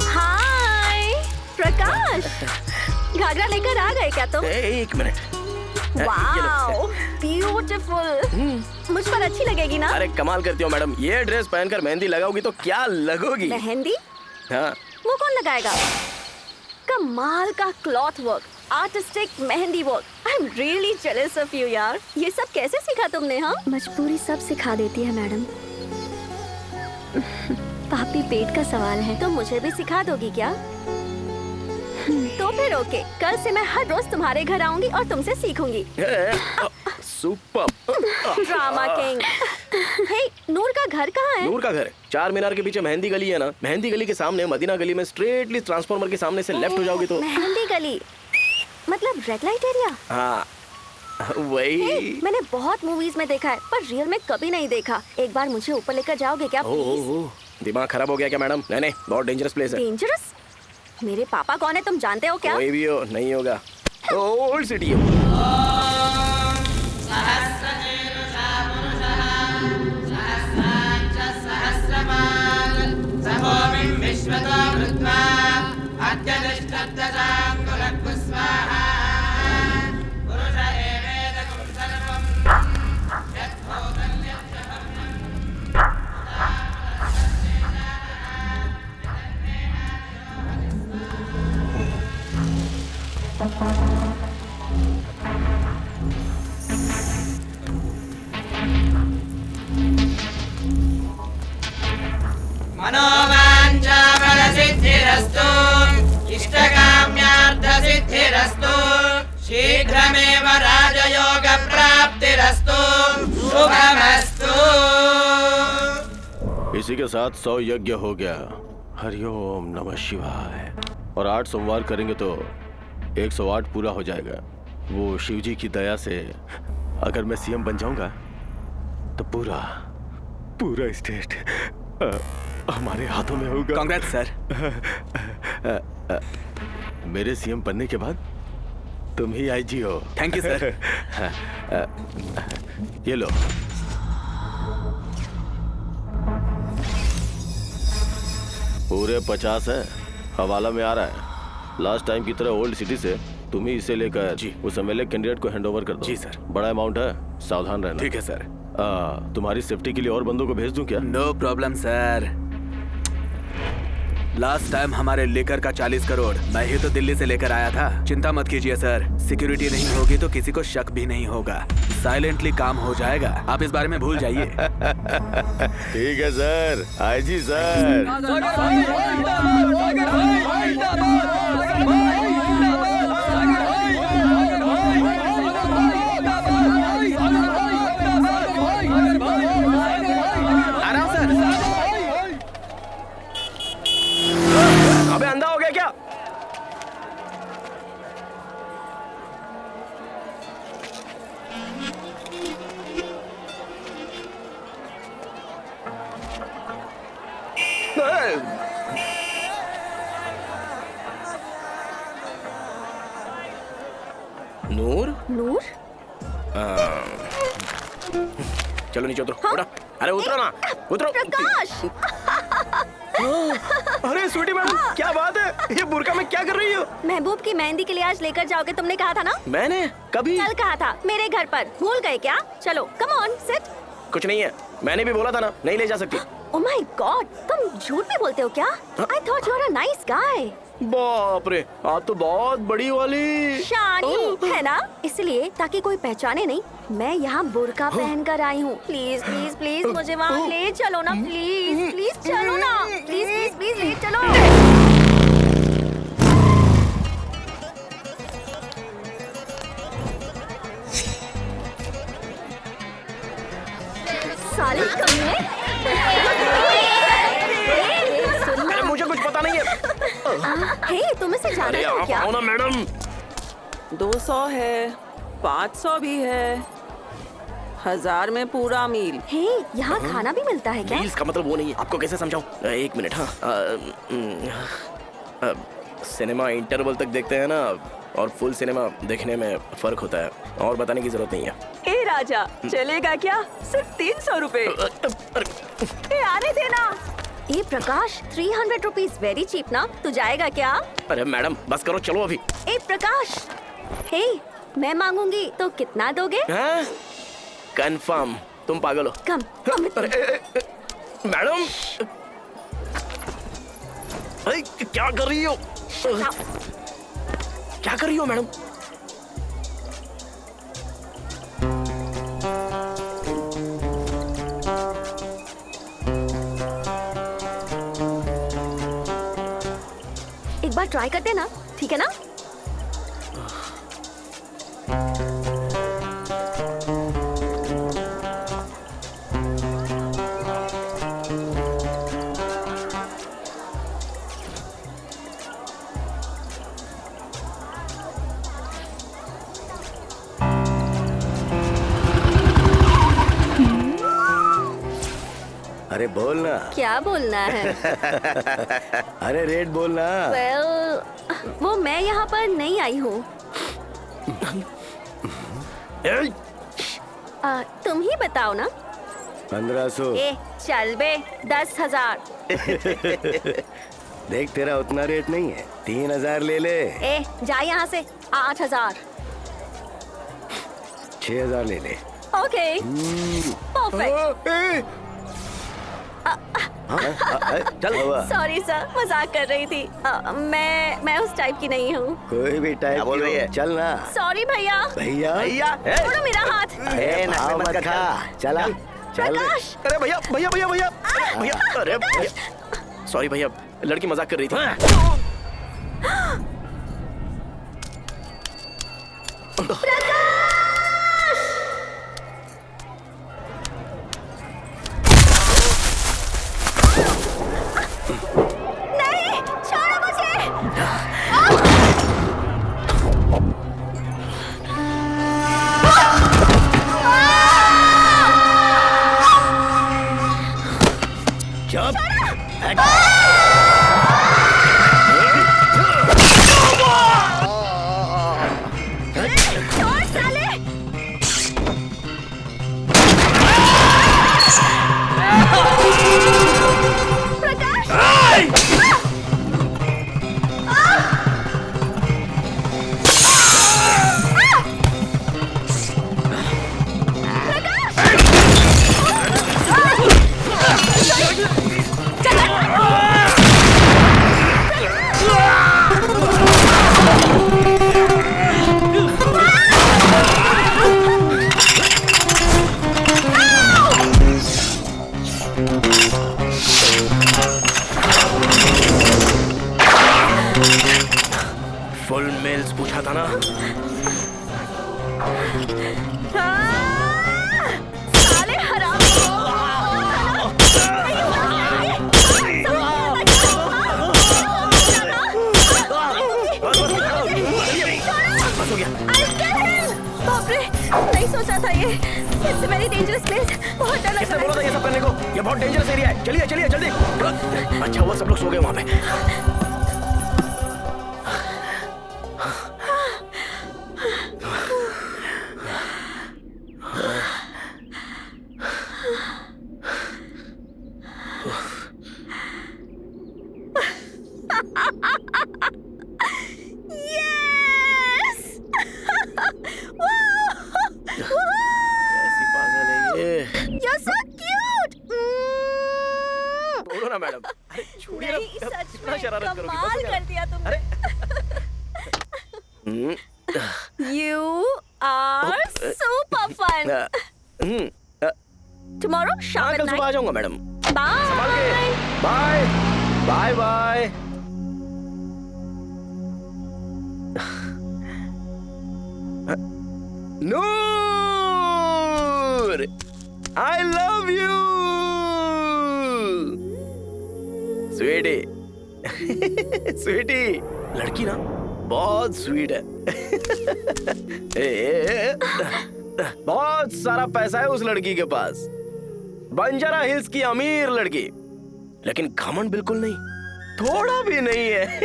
हाय प्रकाश, घाघरा लेकर आ गए क्या तुम? 1 मिनट। Wow beautiful. मुझ पर अच्छी लगेगी ना? अरे कमाल करती हो मैडम, ये ड्रेस पहनकर मेहंदी लगाओगी तो क्या लगोगी। मेहंदी? हाँ। वो कौन लगाएगा? कमाल का cloth work, artistic mehndi work. I am really jealous of you यार। ये सब कैसे सीखा तुमने? हाँ, मजबूरी सब सिखा देती है मैडम। पापी पेट का सवाल है। तो मुझे भी सिखा दोगी क्या? तो फिर ओके, कल से मैं हर रोज तुम्हारे घर आऊंगी और तुमसे सीखूंगी। Super. Drama king. Hey, Noor का घर कहाँ है? नूर का घर चार मीनार के पीछे मेहंदी गली है ना, मेहंदी गली के सामने मदीना गली में स्ट्रेटली ट्रांसफार्मर के सामने से लेफ्ट हो जाओगी तो। मेहंदी गली मतलब रेड लाइट एरिया? हाँ वही। मैंने बहुत मूवीज में देखा है पर रियल में कभी नहीं देखा। एक बार मुझे ऊपर लेकर जाओगे क्या प्लीज? दिमाग खराब हो गया क्या मैडम? नहीं, बहुत डेंजरस प्लेस है। डेंजरस? मेरे पापा कौन है तुम जानते हो क्या? कोई भी हो, नहीं होगा। ओल्ड सिटी है। मनोवाञ्छाफलसिद्धिरस्तु इष्टकाम्यार्थसिद्धिरस्तु शीघ्रमेव राजयोगप्राप्तिरस्तु शुभमस्तु। इसी के साथ 100 यज्ञ हो गया। हरिओम नमः शिवाय। और 8 सोमवार करेंगे तो 108 पूरा हो जाएगा। वो शिव जी की दया से अगर मैं सीएम बन जाऊंगा तो पूरा स्टेट हमारे हाथों में होगा। कांग्रेस सर। मेरे सीएम बनने के बाद तुम ही आईजी हो। Thank you sir. ये लो। पूरे 50 है, हवाला में आ रहा है। लास्ट टाइम की तरह ओल्ड सिटी से तुम ही इसे लेकर जी उस एमएलए कैंडिडेट को हैंडओवर कर दो। जी सर। बड़ा अमाउंट है, सावधान रहना। ठीक है सर। तुम्हारी सेफ्टी के लिए और बंदों को भेज दूं क्या? No problem sir. Last time हमारे लेकर का 40 करोड़ मैं ही तो दिल्ली से लेकर आया था। चिंता मत कीजिए सर, सिक्योरिटी नहीं होगी तो किसी को शक भी नहीं होगा। साइलेंटली काम हो जाएगा, आप इस बारे में भूल जाइए। ठीक है सर, आईजी सर। अबे अंधा हो गया क्या? नूर? नूर? चलो नीचे उतरो। हाँ? अरे उतरो ना, उतरो। प्रकाश! अरे स्वीटी मैडम, क्या बात है? ये बुर्का में क्या कर रही हो? महबूब की मेहंदी के लिए आज लेकर जाओगे तुमने कहा था ना? मैंने कभी? कल कहा था मेरे घर पर, भूल गए क्या? चलो कम ऑन सिट। कुछ नहीं है, मैंने भी बोला था ना, नहीं ले जा सकती। ओह माय गॉड, तुम झूठ भी बोलते हो क्या? I thought you are a nice guy. बाप रे, आप तो बहुत बड़ी वाली शानी है ना, इसलिए ताकि कोई पहचाने नहीं मैं यहाँ बुर्का पहन कर आई हूँ। प्लीज प्लीज प्लीज मुझे वहाँ ले चलो ना, प्लीज प्लीज चलो ना, प्लीज प्लीज प्लीज ले चलो। साले कमीने। अरे मुझे कुछ पता नहीं है। हे, तुम इसे जाना है क्या? आओ ना मैडम। 200 है, 500 भी है, 1000 में पूरा मील। हे, यहाँ खाना भी मिलता है क्या? मील्स का मतलब वो नहीं है, आपको कैसे समझाऊं? एक मिनट। हाँ, सिनेमा इंटरवल तक देखते हैं ना, और फुल सिनेमा देखने में फर्क होता है, और बताने की जरूरत नहीं है। ए राजा, चलेगा क्या? सिर्फ 300 रुपए। आने देना। ए प्रकाश, 300 रुपीज वेरी चीप ना, तू जाएगा क्या? अरे मैडम बस करो, चलो अभी। ए प्रकाश, हे मैं मांगूंगी तो कितना दोगे? कंफर्म। तुम पागल हो। कम मैडम, क्या कर रही हो? क्या कर रही हो मैडम? एक बार ट्राई करते ना, ठीक है ना? अरे बोलना। क्या बोलना है? अरे रेट बोलना। वो मैं यहाँ पर नहीं आई हूँ। तुम ही बताओ ना। 1500। ए चल बे, 10,000। देख तेरा उतना रेट नहीं है, 3000 ले ले। ए जा यहाँ से। 8,000। 6000 ले ले। Okay perfect. चल। सॉरी सर, मजाक कर रही थी। मैं उस टाइप की नहीं हूँ। कोई भी टाइप बोल रही है, चल ना। सॉरी भैया। भैया भैया छोड़ो मेरा हाथ। मत खा, चला चल। प्रकाश। अरे भैया भैया भैया भैया भैया, अरे भैया सॉरी भैया, लड़की मजाक कर रही थी। नहीं, छोड़ो मुझे। छोड़ साले। फुल मेल्स पूछा था ना। साले हरामी। बाप रे, नहीं सोचा था ये। It's very dangerous place. बहुत डर लग किसने रहा बोला था ये सब करने को? ये बहुत डेंजरस एरिया है। चलिए चलिए जल्दी। अच्छा हुआ सब लोग सो गए वहाँ पे। ऐसी पागल है ये। You're so cute. बोलो ना मैडम। अरे छोड़िए ना, नहीं, सच कितना में शरारत करोगी? कमाल बस हो गया। कर दिया तुमने। You are super fun. Tomorrow shop कल at सुबह आ night. जाऊंगा madam. Bye. Bye bye bye. Noor, I love you sweetie. Sweety लड़की ना बहुत स्वीट है। बहुत सारा पैसा है उस लड़की के पास। बंजारा हिल्स की अमीर लड़की, लेकिन घमंड बिल्कुल नहीं, थोड़ा भी नहीं है।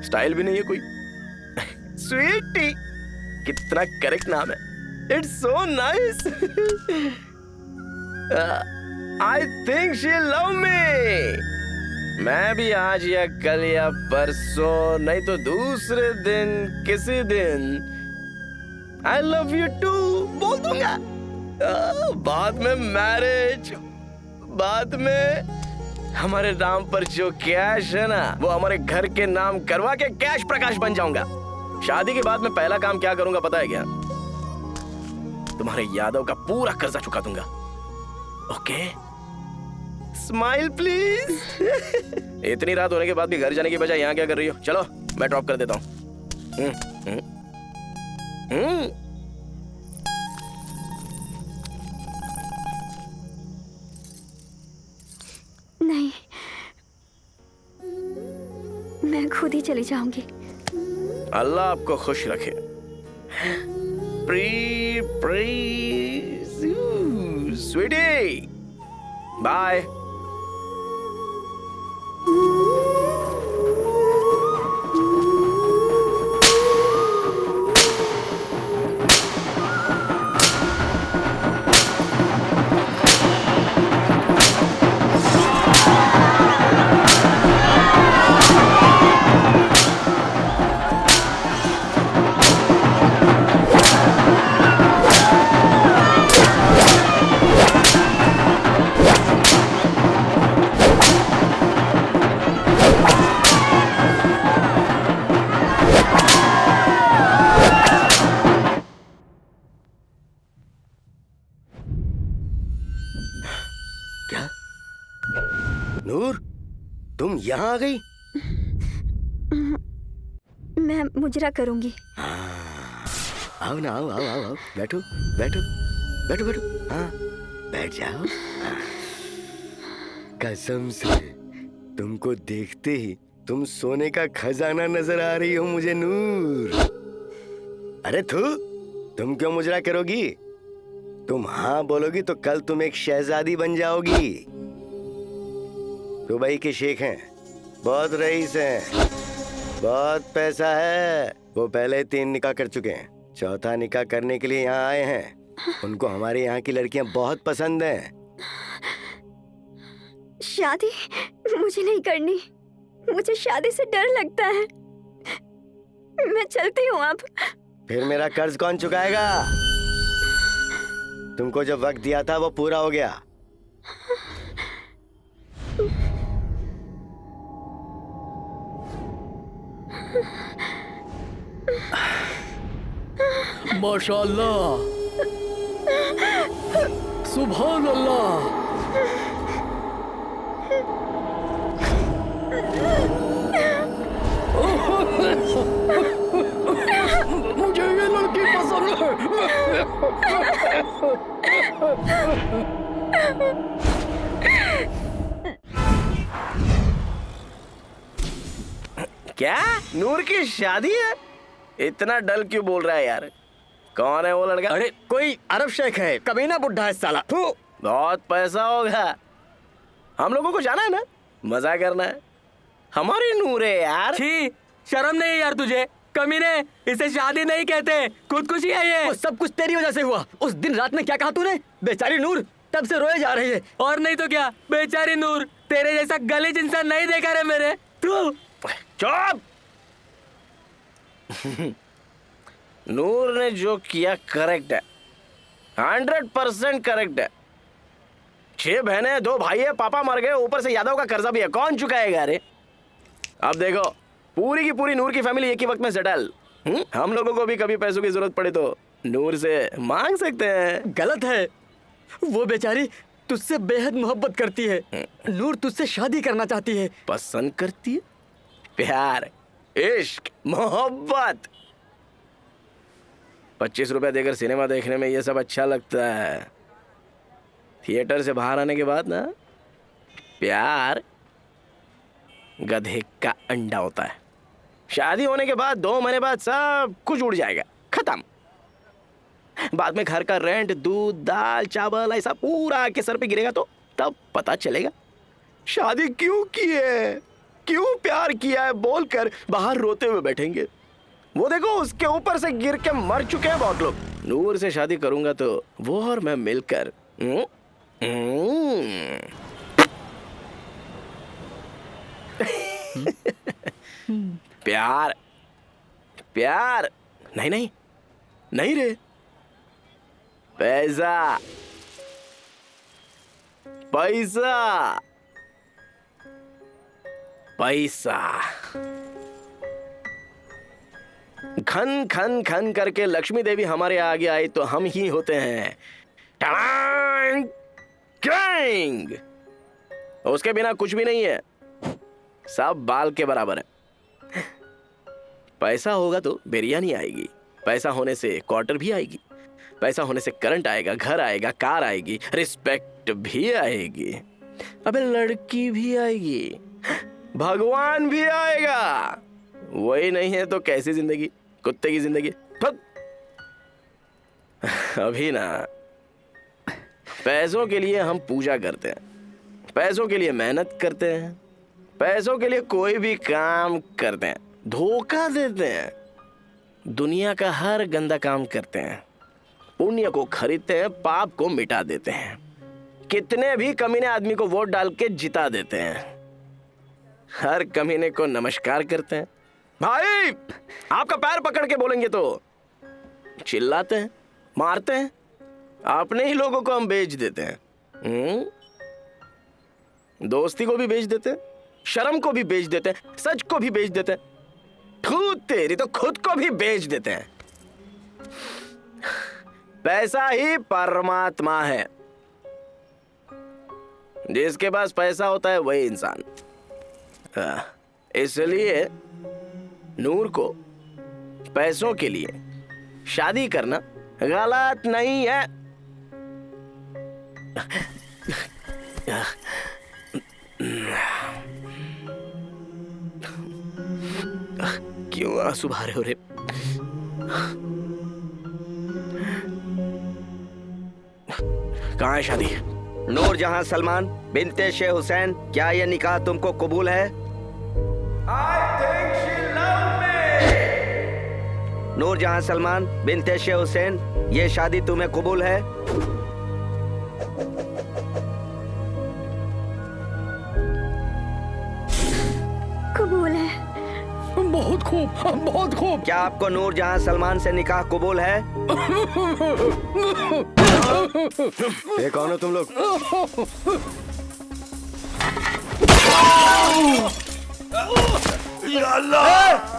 स्टाइल भी नहीं है कोई। स्वीटी, कितना करेक्ट नाम है। It's so nice. I think she love me. मैं भी आज या कल या परसों नहीं तो दूसरे दिन किसी दिन आई लव यू टू बोल दूंगा। बाद में मैरिज, बाद में हमारे नाम पर जो कैश है ना वो हमारे घर के नाम करवा के कैश प्रकाश बन जाऊंगा। शादी के बाद मैं पहला काम क्या करूंगा पता है क्या? तुम्हारे यादव का पूरा कर्जा चुका दूंगा। Okay, smile please. इतनी रात होने के बाद भी घर जाने की बजाय यहाँ क्या कर रही हो? चलो मैं ड्रॉप कर देता हूँ। नहीं, मैं खुद ही चली जाऊंगी। अल्लाह आपको खुश रखे। स्वीटी, बाय। नूर, तुम यहाँ आ गई? मैं मुजरा करूंगी। आओ ना, आओ आओ आओ आओ, बैठो बैठो बैठो बैठो, हाँ बैठ जाओ। कसम से तुमको देखते ही तुम सोने का खजाना नजर आ रही हो मुझे नूर। अरे तुम क्यों मुजरा करोगी? तुम हाँ बोलोगी तो कल तुम एक शहजादी बन जाओगी। दुबई के शेख हैं, बहुत रईस हैं, बहुत पैसा है। वो पहले 3 निकाह कर चुके हैं, चौथा निकाह करने के लिए यहाँ आए हैं। उनको हमारे यहाँ की लड़कियाँ बहुत पसंद हैं। शादी मुझे नहीं करनी, मुझे शादी से डर लगता है। मैं चलती हूँ अब। फिर मेरा कर्ज कौन चुकाएगा? तुमको जो वक्त दिया था वो पूरा हो गया। माशाअल्लाह, सुभान अल्लाह। मुझे ये लड़की पसंद है। क्या नूर की शादी है? इतना डल क्यों बोल रहा है यार? कौन है वो लड़का? अरे कोई अरब शेख है, कमीना बुड्ढा है साला। बहुत पैसा होगा। हम लोगों को जाना है ना, मजा करना है। हमारी नूर है यार। छी, शर्म नहीं है यार तुझे? कमीने, इसे शादी नहीं कहते, खुदकुशी है ये। सब कुछ तेरी वजह से हुआ। उस दिन रात में क्या कहा तूने? बेचारी नूर तब से रोए जा रही है। और नहीं तो क्या, बेचारी नूर। तेरे जैसा गलीज इंसान नहीं देखा रे मेरे। तू चुप। नूर ने जो किया करेक्ट है, 100% करेक्ट है। 6 बहनें 2 भाई है, पापा मर गए, ऊपर से यादव का कर्जा भी है, कौन चुकाएगा रे? अब देखो, पूरी की पूरी नूर की फैमिली एक ही वक्त में सेटल। हम लोगों को भी कभी पैसों की जरूरत पड़े तो नूर से मांग सकते हैं। गलत है, वो बेचारी तुझसे बेहद मोहब्बत करती है। नूर तुझसे शादी करना चाहती है। पसंद करती है? प्यार, इश्क, मोहब्बत। 25 रुपए देकर सिनेमा देखने में ये सब अच्छा लगता है। थिएटर से बाहर आने के बाद ना, प्यार गधे का अंडा होता है। शादी होने के बाद 2 महीने बाद सब कुछ उड़ जाएगा, खत्म। बाद में घर का रेंट, दूध, दाल, चावल ऐसा पूरा आके सर पे गिरेगा तो तब पता चलेगा शादी क्यों की है, क्यों प्यार किया है बोलकर बाहर रोते हुए बैठेंगे। वो देखो, उसके ऊपर से गिर के मर चुके हैं बहुत लोग। नूर से शादी करूंगा तो वो और मैं मिलकर प्यार प्यार नहीं नहीं नहीं रे, पैसा पैसा पैसा। खन खन खन करके लक्ष्मी देवी हमारे आगे आई तो हम ही होते हैं टड़ांग, क्रैंग। उसके बिना कुछ भी नहीं है, सब बाल के बराबर है। पैसा होगा तो बिरयानी आएगी, पैसा होने से क्वार्टर भी आएगी, पैसा होने से करंट आएगा, घर आएगा, कार आएगी, रिस्पेक्ट भी आएगी, अबे लड़की भी आएगी, भगवान भी आएगा। वही नहीं है तो कैसी जिंदगी, कुत्ते की जिंदगी। अभी ना पैसों के लिए हम पूजा करते हैं, पैसों के लिए मेहनत करते हैं, पैसों के लिए कोई भी काम करते हैं, धोखा देते हैं, दुनिया का हर गंदा काम करते हैं, पुण्य को खरीदते हैं, पाप को मिटा देते हैं, कितने भी कमीने आदमी को वोट डाल के जिता देते हैं, हर कमीने को नमस्कार करते हैं। भाई आपका पैर पकड़ के बोलेंगे तो चिल्लाते हैं, मारते हैं, अपने ही लोगों को हम बेच देते हैं। दोस्ती को भी बेच देते हैं, शर्म को भी बेच देते हैं, सच को भी बेच देते हैं, खुद तेरी तो खुद को भी बेच देते हैं। पैसा ही परमात्मा है, जिसके पास पैसा होता है वही इंसान। इसलिए नूर को पैसों के लिए शादी करना गलत नहीं है। क्यों आंसू बहा रहे हो रे? कहाँ है शादी? नूर जहां सलमान बिनते शेख हुसैन, क्या यह निकाह तुमको कबूल है? नूर जहां सलमान बिनते शेख हुसैन, ये शादी तुम्हें कबूल है? कबूल है। बहुत खूब, बहुत खूब। क्या आपको नूर जहां सलमान से निकाह कबूल है? ये कौन हो तुम लोग? या अल्लाह!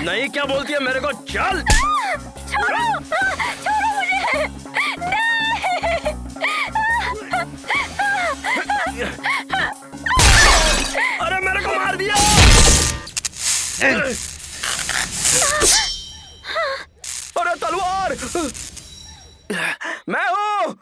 नहीं क्या बोलती है मेरे को? चल छोड़ो, छोड़ो मुझे। अरे मेरे को मार दिया। अरे तलवार, मैं हूँ।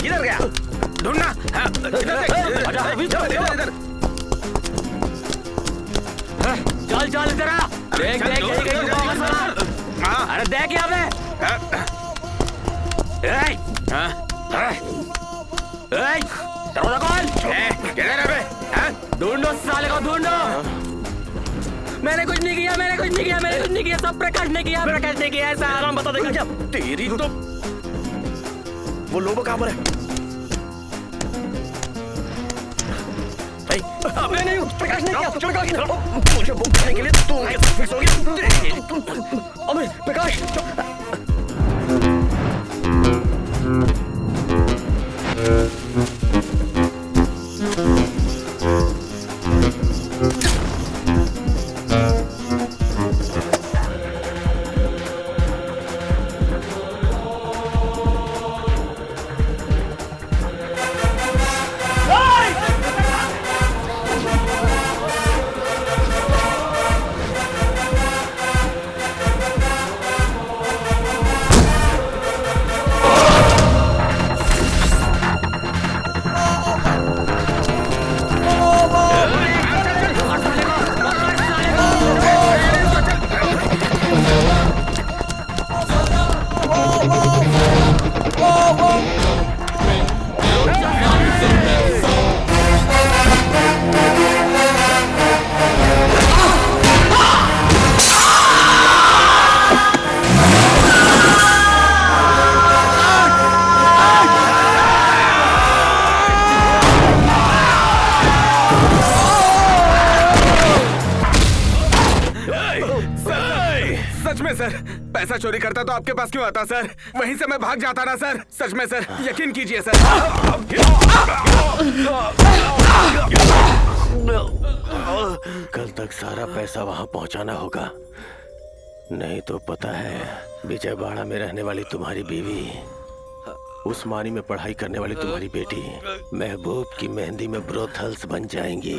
किधर गया? ढूंढना। इधर। चल चल इधर आ। देख देख यही गई तू वापस वाला। अरे देख यहाँ पे। दरवाजा खोल। किधर है बे? ढूंढो साले को ढूंढो। मैंने कुछ नहीं किया, मैंने कुछ नहीं किया, मैंने कुछ नहीं किया, सब प्रकाश ने किया, प्रकाश ने किया। ऐसा आराम बता देगा क्या? तेरी तो वो लोबो कहाँ पर है? मैं नहीं हूँ, प्रकाश ने किया, प्रकाश ने। मुझे बुक करने के लिए तू फिक्स हो गया। अबे प्रकाश पैसा चोरी करता तो आपके पास क्यों आता सर? वहीं से मैं भाग जाता ना सर। सच में सर, यकीन कीजिए सर। कल तक सारा पैसा वहां पहुंचाना होगा, नहीं तो पता है विजयवाड़ा में रहने वाली तुम्हारी बीवी, उस्मानी में पढ़ाई करने वाली तुम्हारी बेटी महबूब की मेहंदी में ब्रोथल्स बन जाएंगी।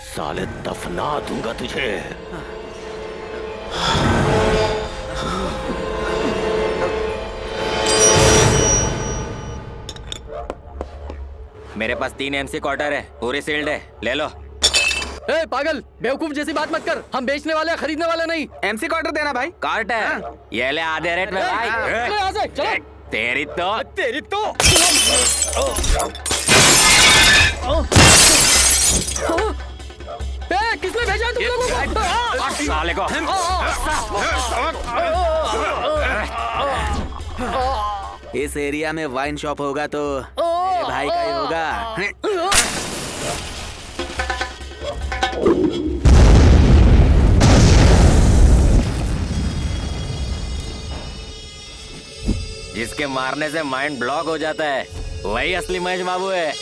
साले दफना दूंगा तुझे। मेरे पास 3 MC क्वार्टर है, पूरी सील्ड है, ले लो। ए पागल, बेवकूफ जैसी बात मत कर। हम बेचने वाले हैं, खरीदने वाले नहीं। MC क्वार्टर देना भाई। क्वार्टर ये ले आधे रेट में भाई। चलो। तेरी तो किसने भेजा तुम लोगों को? साले को। इस एरिया में वाइन शॉप होगा तो मेरे भाई का ही होगा। जिसके मारने से माइंड ब्लॉक हो जाता है वही असली महेश बाबू है।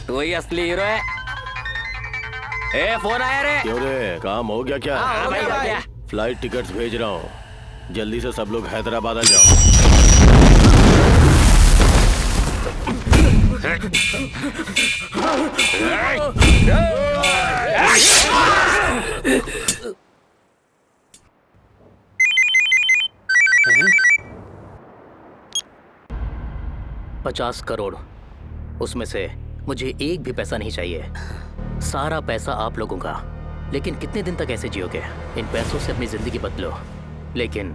तो वही असली हीरो है। ए फोन आया रे। क्यों रे, काम हो गया क्या? हाँ भाई, हो गया। फ्लाइट टिकट्स भेज रहा हूँ, जल्दी से सब लोग हैदराबाद आ जाओ। $50 करोड़, उसमें से मुझे एक भी पैसा नहीं चाहिए। सारा पैसा आप लोगों का। लेकिन कितने दिन तक ऐसे जियोगे? इन पैसों से अपनी जिंदगी बदलो, लेकिन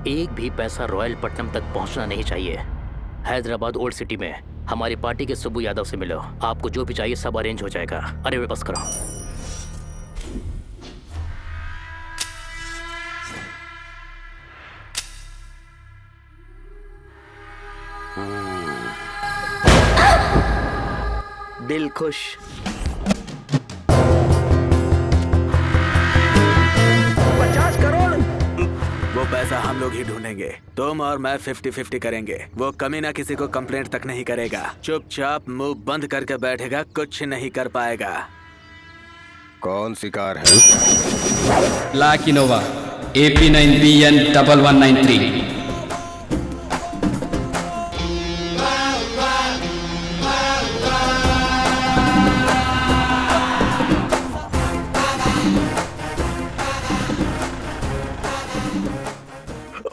एक भी पैसा रॉयलपट्टनम तक पहुंचना नहीं चाहिए। हैदराबाद ओल्ड सिटी में हमारी पार्टी के सुब्बू यादव से मिलो, आपको जो भी चाहिए सब अरेंज हो जाएगा। अरे बस करो। दिल खुश। वो पैसा हम लोग ही ढूंढेंगे। तुम और मैं 50-50 करेंगे। वो कमी ना किसी को कंप्लेंट तक नहीं करेगा। चुपचाप मुंह बंद करके बैठेगा, कुछ नहीं कर पाएगा। कौन सी कार है? Black Innova AP9BN1193.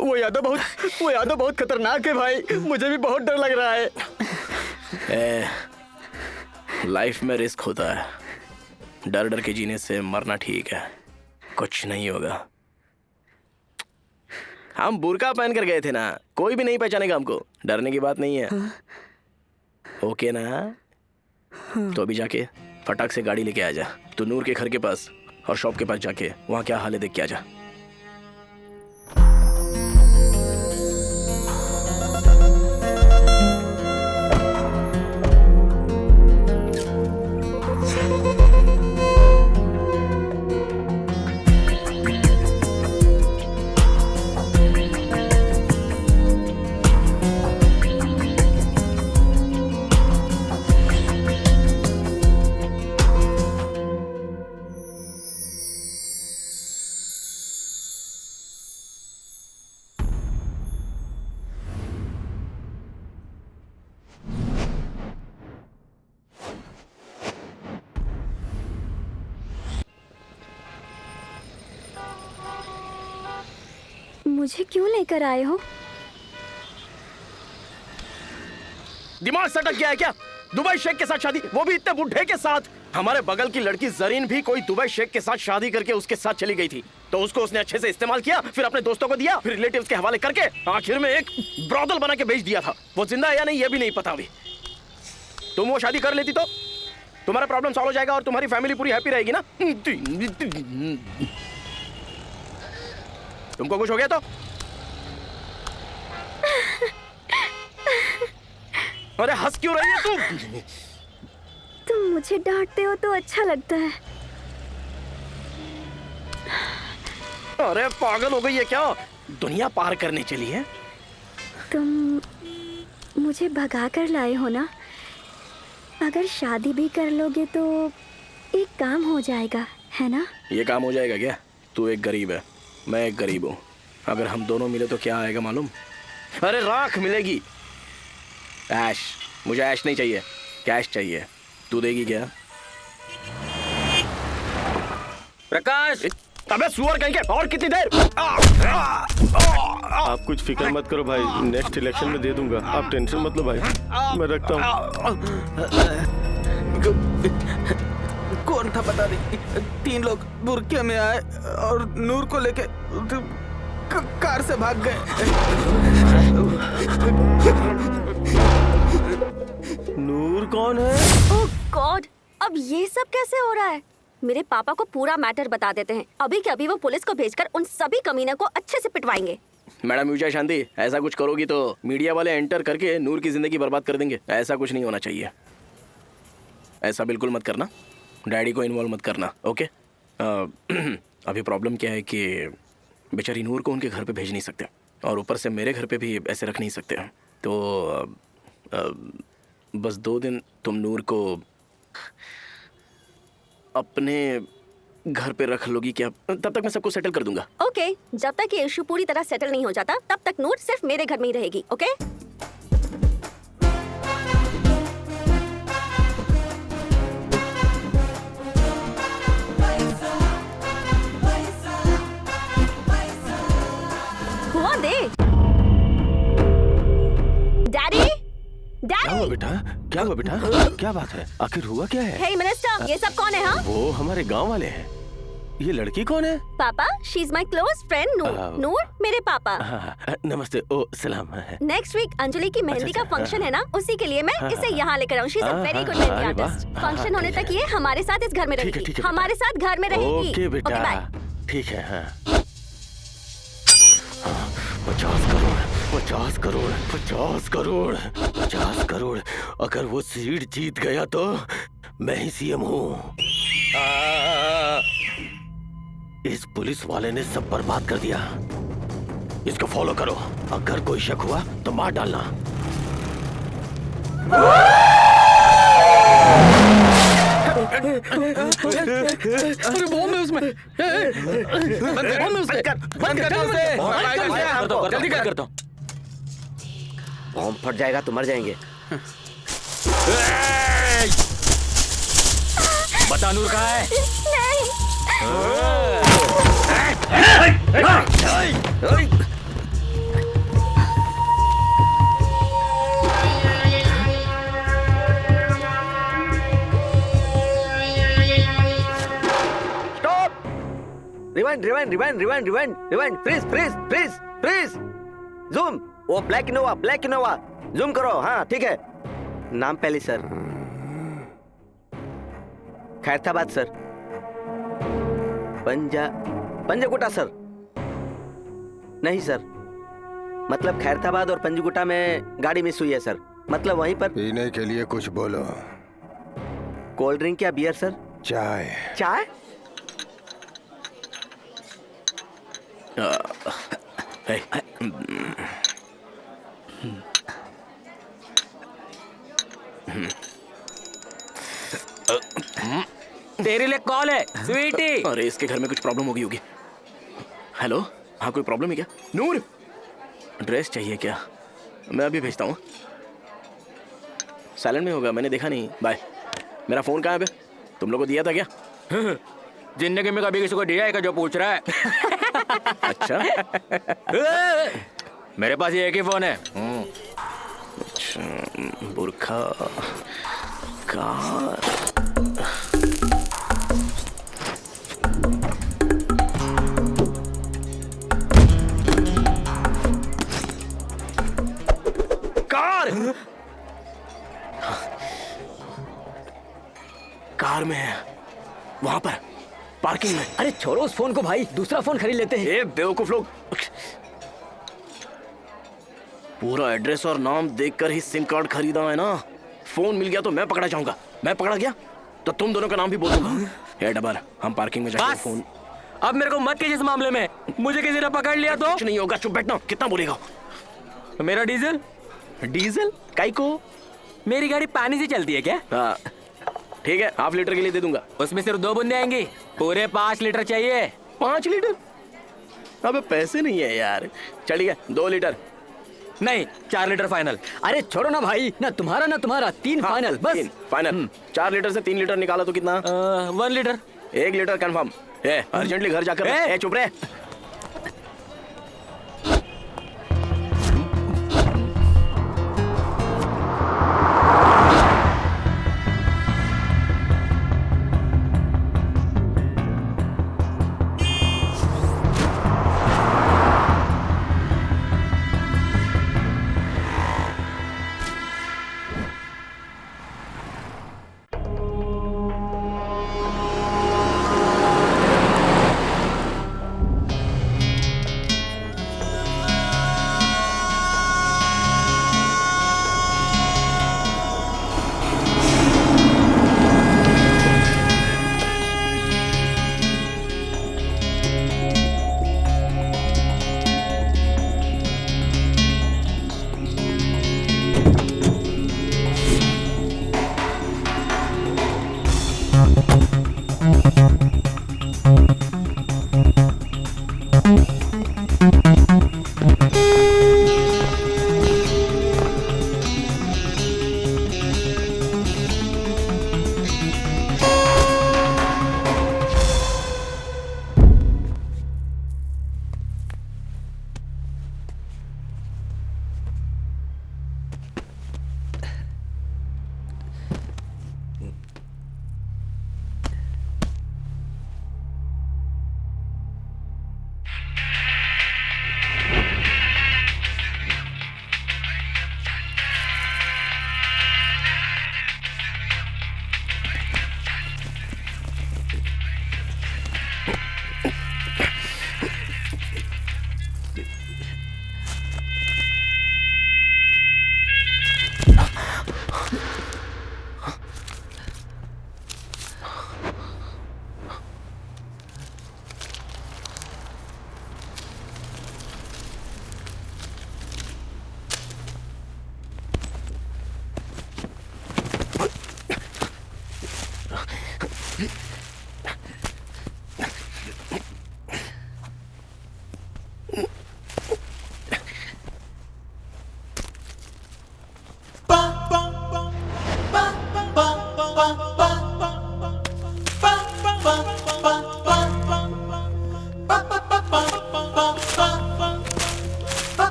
वो यादव बहुत खतरनाक है भाई, मुझे भी बहुत डर लग रहा है। लाइफ में रिस्क होता है, डर डर के जीने से मरना ठीक है, कुछ नहीं होगा। हम बुर्का पहन कर गए थे ना, कोई भी नहीं पहचानेगा हमको, डरने की बात नहीं है। ओके ना? तो अभी जाके फटाक से गाड़ी लेके आ जा, तू नूर के घर के पास और शॉप के पास जाके वहाँ क्या हाल है देख के आ जा। मुझे क्यों लेकर आए हो? दिमाग सटक गया है क्या? दुबई शेख के साथ शादी, वो भी इतने बुढ़े के साथ। हमारे बगल की लड़की जरीन भी कोई दुबई शेख के साथ शादी करके उसके साथ चली गई थी, तो उसको उसने अच्छे से इस्तेमाल किया, फिर अपने दोस्तों को दिया, फिर रिलेटिव्स के हवाले करके आखिर में एक ब्रॉदल बना के बेच दिया था। वो जिंदा है या नहीं ये भी नहीं पता अभी। तुम वो शादी कर लेती तो तुम्हारा प्रॉब्लम सॉल्व हो जाएगा और तुम्हारी फैमिली पूरी हैप्पी रहेगी ना। तुमको कुछ हो गया तो? अरे हंस क्यों रही है तुम? तुम मुझे डांटते हो तो अच्छा लगता है। अरे पागल हो गई है क्या? दुनिया पार करने चली है। तुम मुझे भगा कर लाए हो ना? अगर शादी भी कर लोगे तो एक काम हो जाएगा, है ना? ये काम हो जाएगा क्या? तू एक गरीब है, मैं एक गरीब हूँ, अगर हम दोनों मिले तो क्या आएगा मालूम? अरे राख मिलेगी। ऐश, मुझे ऐश नहीं चाहिए, कैश चाहिए। तू देगी क्या? प्रकाश! अबे सुअर कहीं के, और कितनी देर? आप कुछ फिक्र मत करो भाई, नेक्स्ट इलेक्शन में दे दूंगा, आप टेंशन मत लो भाई, मैं रखता हूँ। कौन था पता नहीं, 3 लोग बुरके में आए और नूर को लेके कार से भाग गए। नूर कौन है? ओह गॉड, अब ये सब कैसे हो रहा है? मेरे पापा को पूरा मैटर बता देते हैं, अभी के अभी वो पुलिस को भेजकर उन सभी कमीने को अच्छे से पिटवाएंगे। मैडम विजय शांति, ऐसा कुछ करोगी तो मीडिया वाले एंटर करके नूर की जिंदगी बर्बाद कर देंगे। ऐसा कुछ नहीं होना चाहिए, ऐसा बिल्कुल मत करना, डैडी को इन्वॉल्व मत करना, ओके? अभी प्रॉब्लम क्या है कि बेचारी नूर को उनके घर पे भेज नहीं सकते और ऊपर से मेरे घर पे भी ऐसे रख नहीं सकते, तो बस 2 दिन तुम नूर को अपने घर पे रख लोगी क्या? तब तक मैं सब कुछ सेटल कर दूंगा। ओके, जब तक ये इशू पूरी तरह सेटल नहीं हो जाता तब तक नूर सिर्फ मेरे घर में ही रहेगी, ओके? हुआ दे। डैडी, क्या हुआ बेटा? क्या हुआ बेटा? क्या बात है? आखिर हुआ क्या है? हे मिनिस्टर, ये सब कौन है? हाँ, वो हमारे गांव वाले हैं। ये लड़की कौन है? पापा, she is my close friend Noor. Noor मेरे पापा। नमस्ते। ओ सलाम। नेक्स्ट वीक अंजलि की मेहंदी का फंक्शन है ना, उसी के लिए मैं इसे यहाँ लेकर आऊँ। She is a very good mehndi artist. Function होने तक ये हमारे साथ इस घर में रहेगी, हमारे साथ घर में रहेगी। ओके बेटा, ठीक है। हाँ 50 करोड़ 50 करोड़ 50 करोड़ 50 करोड़। अगर वो सीट जीत गया तो मैं ही सीएम हूँ। इस पुलिस वाले ने सब बर्बाद कर दिया, इसको फॉलो करो, अगर कोई शक हुआ तो मार डालना। अरे बॉम्ब है उसमें, बंद है उसमें, बंद कर जल्दी कर करता हूँ। बॉम्ब फट जाएगा तो मर जाएंगे। बता नूर कहाँ है? Rewind, freeze. जूम, वो ब्लैक इनोवा, जूम करो। हाँ ठीक है। नाम पहले sir. Khairatabad sir. Panjagutta sir. नहीं सर, मतलब खैरताबाद और पंजगुटा में गाड़ी मिस हुई है सर, मतलब वहीं पर। पीने के लिए कुछ बोलो। कोल्ड ड्रिंक या बियर सर? चाय? तेरे लिए कॉल है स्वीटी। अरे इसके घर में कुछ प्रॉब्लम होगी। हेलो, हाँ कोई प्रॉब्लम है क्या? नूर, ड्रेस चाहिए क्या? मैं अभी भेजता हूँ। साइलेंट में होगा, मैंने देखा नहीं। बाय। मेरा फोन कहाँ है बे? तुम लोगों को दिया था क्या? जिंदगी में कभी किसी को दिया है क्या जो पूछ रहा है? अच्छा। मेरे पास ये एक ही फोन है। अच्छा, बुरखा, कार। कार में है, वहां पर पार्किंग में। अरे छोड़ो उस फोन को भाई, दूसरा फोन खरीद लेते हैं। ए बेवकूफ लोग, पूरा एड्रेस और नाम देखकर ही सिम कार्ड खरीदा है ना। फोन मिल गया तो मैं पकड़ा जाऊंगा, मैं पकड़ा गया तो तुम दोनों का नाम भी बोल दूंगा। ए डबर, हम पार्किंग में जाएंगे। फोन अब मेरे को मत कीजिए इस मामले में। मुझे किसी ने पकड़ लिया तो कुछ नहीं होगा, चुप बैठना। कितना बोलेगा? मेरा डीजल काई को? मेरी गाड़ी पानी से चलती है क्या? हाँ ठीक है, ½ लीटर के लिए दे दूंगा। उसमें सिर्फ 2 बूंदे आएंगी, पूरे 5 लीटर चाहिए। 5 लीटर? अबे पैसे नहीं है यार। चलिए 2 लीटर। नहीं, 4 लीटर फाइनल। अरे छोड़ो ना भाई, ना तुम्हारा 3 फाइनल। बस 3 फाइनल। 4 लीटर से 3 लीटर निकाला तो कितना? 1 लीटर। 1 litre confirm. अर्जेंटली घर जाकर चुप रहे।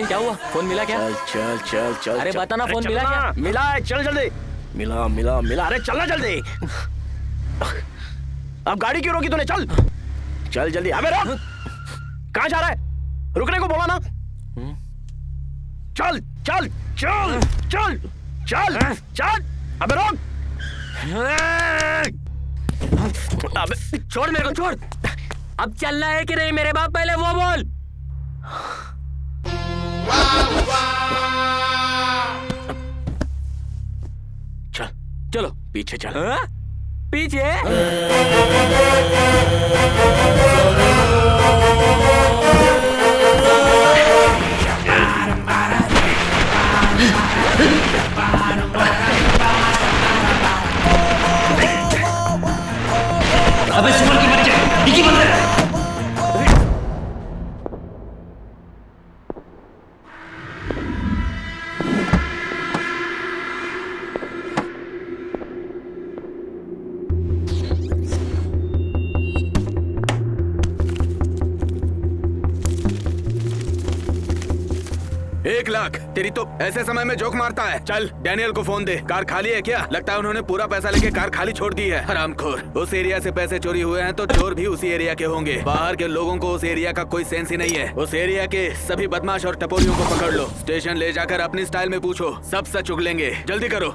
क्या हुआ? फोन मिला क्या? चल चल चल। अरे बता ना, फोन मिला क्या? मिला है, चल जल्दी। मिला मिला मिला। अरे चलना जल्दी। अब गाड़ी क्यों रोकी तूने? चल चल जल्दी। अबे रुक, कहाँ जा रहा है? रुकने को बोला ना। चल चल चल चल चल चल। अबे रुक। अबे छोड़ मेरे को, छोड़। अब चलना है कि नहीं मेरे बाप? पहले वो बोल। चल चलो पीछे चल। पीछे? अबे सुअर की बच्चे, डिक्की बंद कर। तेरी तो ऐसे समय में जोक मारता है। चल डैनियल को फोन दे। कार खाली है क्या? लगता है उन्होंने पूरा पैसा लेके कार खाली छोड़ दी है। हरामखोर। उस एरिया से पैसे चोरी हुए हैं तो चोर भी उसी एरिया के होंगे। बाहर के लोगों को उस एरिया का कोई सेंस ही नहीं है। उस एरिया के सभी बदमाश और टपोरियों को पकड़ लो। स्टेशन ले जाकर अपनी स्टाइल में पूछो, सब सच उगलेंगे। जल्दी करो।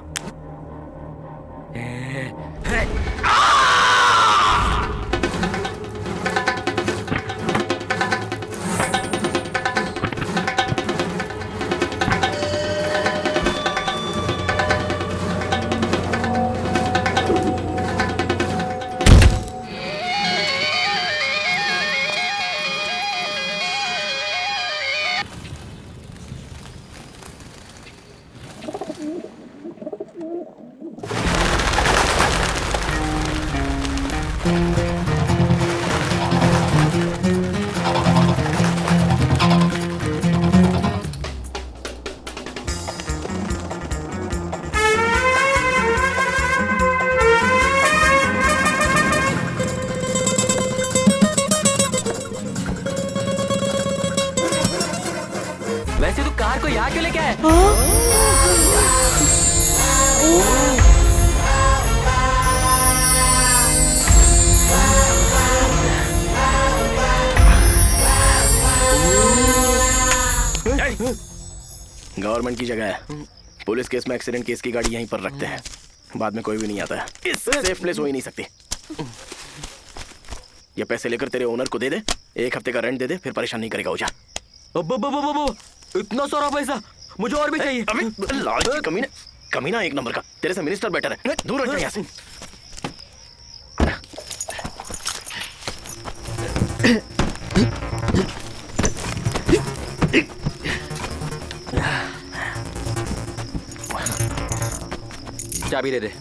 वैसे तू कार को यहाँ क्यों लेके आया? गवर्नमेंट की जगह है। पुलिस केस में एक्सीडेंट केस की गाड़ी यहीं पर रखते हैं। बाद में कोई भी नहीं आता है। इससे सेफ प्लेस हो ही नहीं सकती। ये पैसे लेकर तेरे ओनर को दे दे। 1 हफ्ते का रेंट दे दे, फिर परेशान नहीं करेगा। हो जा। इतना सारा पैसा मुझे और भी चाहिए। अबे लालची कमीना, कमीना एक नंबर का। तेरे से मिनिस्टर बेटर है। दूर हट यहाँ से। चाबी दे दे।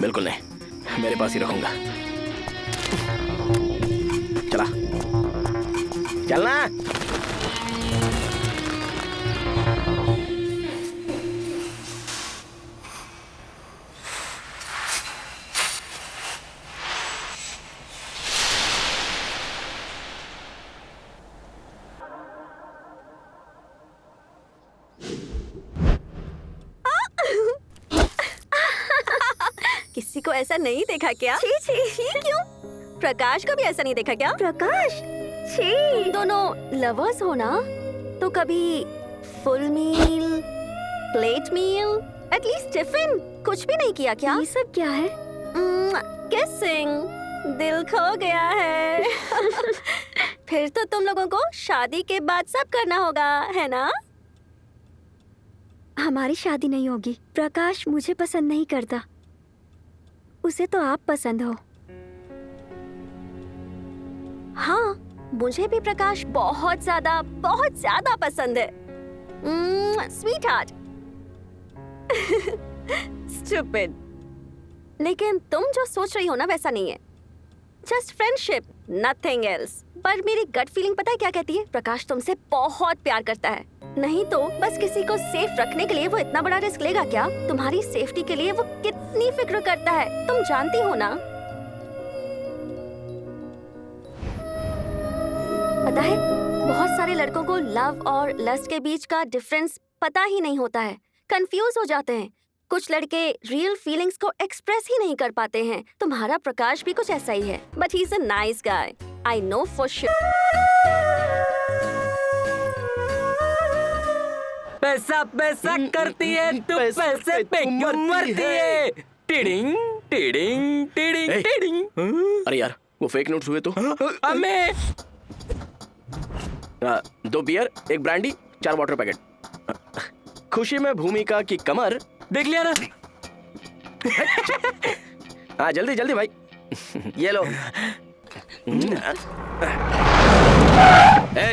बिल्कुल नहीं, मेरे पास ही रखूंगा। चला चलना। किसी को ऐसा नहीं देखा क्या? छी छी छी। क्यों? प्रकाश को भी ऐसा नहीं देखा क्या? प्रकाश छी। तुम दोनों लवर्स हो ना? तो कभी फुल मील, प्लेट मील, एटलीस्ट टिफिन कुछ भी नहीं किया क्या? ये सब क्या है? किसिंग दिल खो गया है। फिर तो तुम लोगों को शादी के बाद सब करना होगा, है ना? हमारी शादी नहीं होगी। प्रकाश मुझे पसंद नहीं करता, उसे तो आप पसंद हो। हाँ, मुझे भी प्रकाश बहुत ज्यादा पसंद है। Sweet heart. स्टूपिड। लेकिन तुम जो सोच रही हो ना वैसा नहीं है। Just friendship, nothing else. पर मेरी गट फीलिंग पता है क्या कहती है? प्रकाश तुमसे बहुत प्यार करता है। नहीं तो बस किसी को सेफ रखने के लिए वो इतना बड़ा रिस्क लेगा क्या? तुम्हारी सेफ्टी के लिए वो कितनी फिक्र करता है, तुम जानती हो ना? पता है, बहुत सारे लड़कों को लव और लस्ट के बीच का डिफरेंस पता ही नहीं होता है, कंफ्यूज हो जाते हैं। कुछ लड़के रियल फीलिंग्स को एक्सप्रेस ही नहीं कर पाते हैं। तुम्हारा प्रकाश भी कुछ ऐसा ही है, but he is a nice guy, I know for sure. पैसा पैसा करती है तू, पैसे पे क्यों मरती है? Tiding tiding tiding tiding. अरे यार, वो फेक नोट्स हुए तो? हमें 2 बियर, 1 ब्रांडी, 4 वाटर पैकेट। खुशी में भूमिका की कमर देख लिया ना? हाँ, जल्दी जल्दी भाई। ये लो।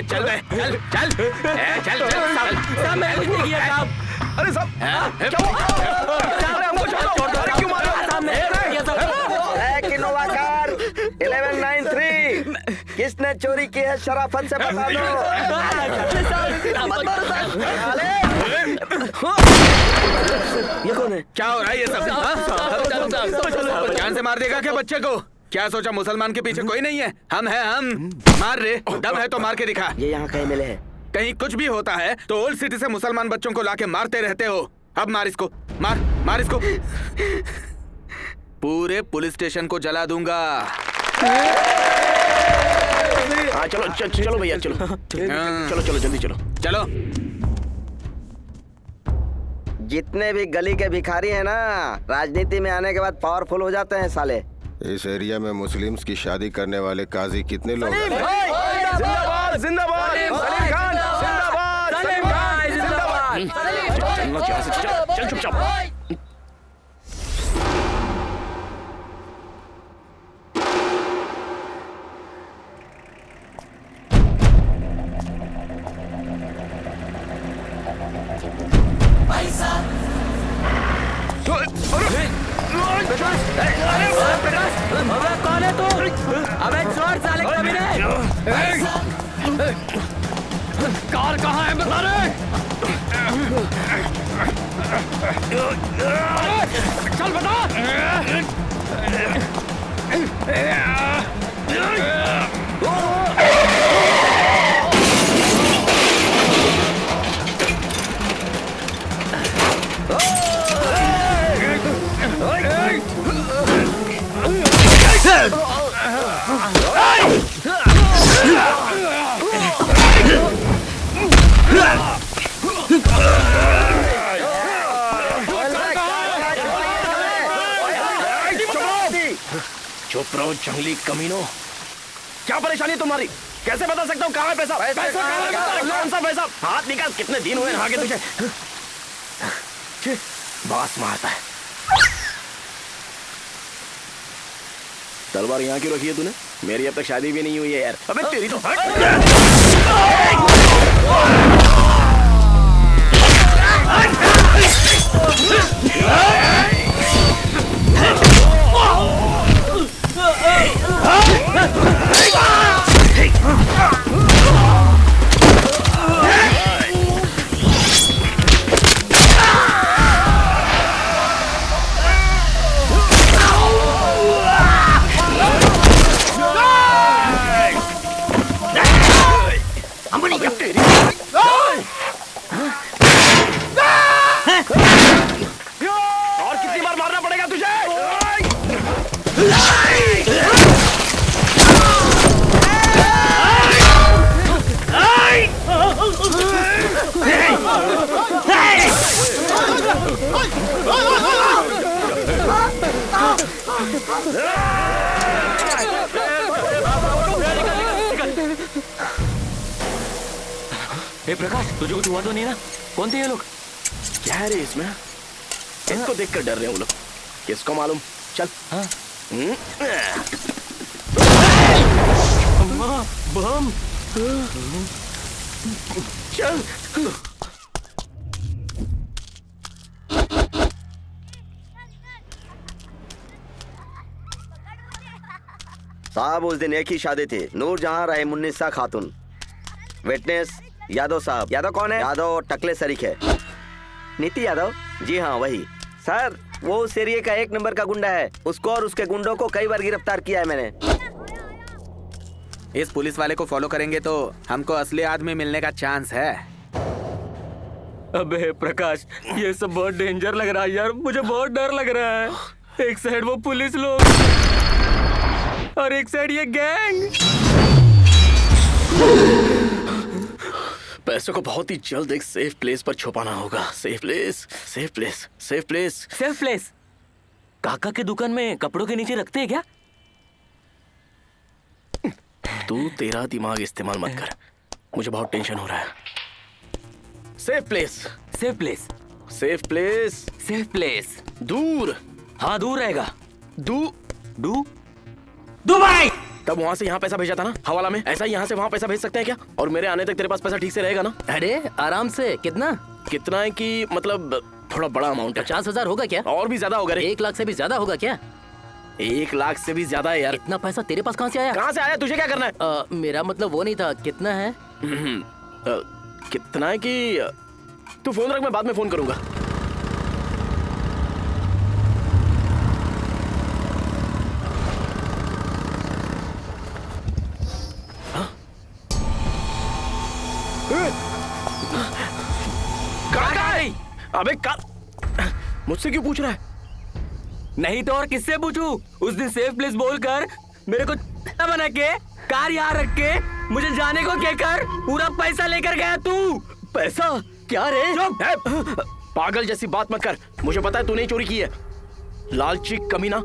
चल बे, चल चल चल साहब मैं कुछ नहीं किया साहब। अरे साहब क्यों मार रहे हो? इनोवा कार 1193 किसने चोरी की है? शराफत से बता दो। ये कौन है? क्या हो रहा है ये सब? जान से मार देगा क्या बच्चे को? क्या सोचा मुसलमान के पीछे कोई नहीं है? हम हैं, हम मार रहे। दम है तो मार के दिखा। ये यहाँ कहीं मिले हैं? कहीं कुछ भी होता है तो ओल्ड सिटी से मुसलमान बच्चों को लाके मारते रहते हो। अब मार इसको, मार मार इसको। पूरे पुलिस स्टेशन को जला दूंगा। हाँ चलो चलो भैया, चलो चलो चलो जल्दी चलो चलो। जितने भी गली के भिखारी हैं ना, राजनीति में आने के बाद पावरफुल हो जाते हैं साले। इस एरिया में मुस्लिम्स की शादी करने वाले काजी कितने लोग हैं? जिंदाबाद जिंदाबाद सलीम खान जिंदाबाद, सलीम खान जिंदाबाद। चल चुपचाप। कौन है तू? अबे छोड़ साले कमीने! कार कहाँ है बता रहे? चल बता। चुप रहो जंगली कमीनों। क्या परेशानी है तुम्हारी? कैसे बता सकता हूँ कहाँ है पैसा? पैसा कौन सा पैसा? हाथ निकाल। कितने दिन हुए नहा के तुझे? बास मारता है। तलवार यहाँ क्यों रखी है तूने? मेरी अब तक शादी भी नहीं हुई है यार। अबे तेरी तो और कितनी बार मारना पड़ेगा तुझे? ए प्रकाश, तुझे कुछ हुआ तो नहीं ना? कौन थे ये लोग? क्या है रे इसमें? इसको देखकर डर रहे हैं वो लोग। किसको मालूम? चल। हाँ। बम। चल। साहब उस दिन एक ही शादी थी, नूरजहां रहे मुन्निसा खातून। विटनेस यादव साहब। यादव कौन है? यादव टकले सरीख है। नीति यादव? जी हाँ वही। सर वो उस एरिया का 1 नंबर का गुंडा है। उसको और उसके गुंडों को कई बार गिरफ्तार किया है मैंने। इस पुलिस वाले को फॉलो करेंगे तो हमको असली आदमी मिलने का चांस है। अबे प्रकाश, ये सब बहुत डेंजर लग रहा है यार, मुझे बहुत डर लग रहा है। एक साइड वो पुलिस लोग और एक साइड ये गैंग। पैसों को बहुत ही जल्द एक सेफ प्लेस पर छुपाना होगा। Safe place, safe place, safe place, safe place. काका के दुकान में कपड़ों के नीचे रखते हैं क्या? तू तेरा दिमाग इस्तेमाल मत कर, मुझे बहुत टेंशन हो रहा है। Safe place, safe place, safe place, safe place. दूर। हाँ दूर रहेगा। दुबई। तब वहाँ से यहाँ पैसा भेजा था ना हवाला में, ऐसा ही यहाँ से वहाँ पैसा भेज सकते हैं क्या? और मेरे आने तक तेरे पास पैसा ठीक से रहेगा ना? अरे आराम से। कितना कितना है कि मतलब थोड़ा बड़ा अमाउंट है। 50,000 होगा क्या? और भी ज्यादा होगा रे। 1 लाख से भी ज्यादा होगा क्या? 1 लाख से भी ज्यादा है यार। इतना पैसा तेरे पास कहाँ से आया? कहाँ से आया? तुझे क्या करना है? मेरा मतलब वो नहीं था। कितना है? कितना है कि तू फोन रख, मैं बाद में फोन करूंगा। अबे मुझसे क्यों पूछ रहा है? नहीं तो और किससे पूछूं? उस दिन सेफ प्लेस बोलकर मेरे को बना के कार यहाँ रख के मुझे जाने को कहकर पूरा पैसा लेकर गया तू। पैसा? क्या रे? पागल जैसी बात मत कर, मुझे पता है तूने चोरी की है। लालची कमीना,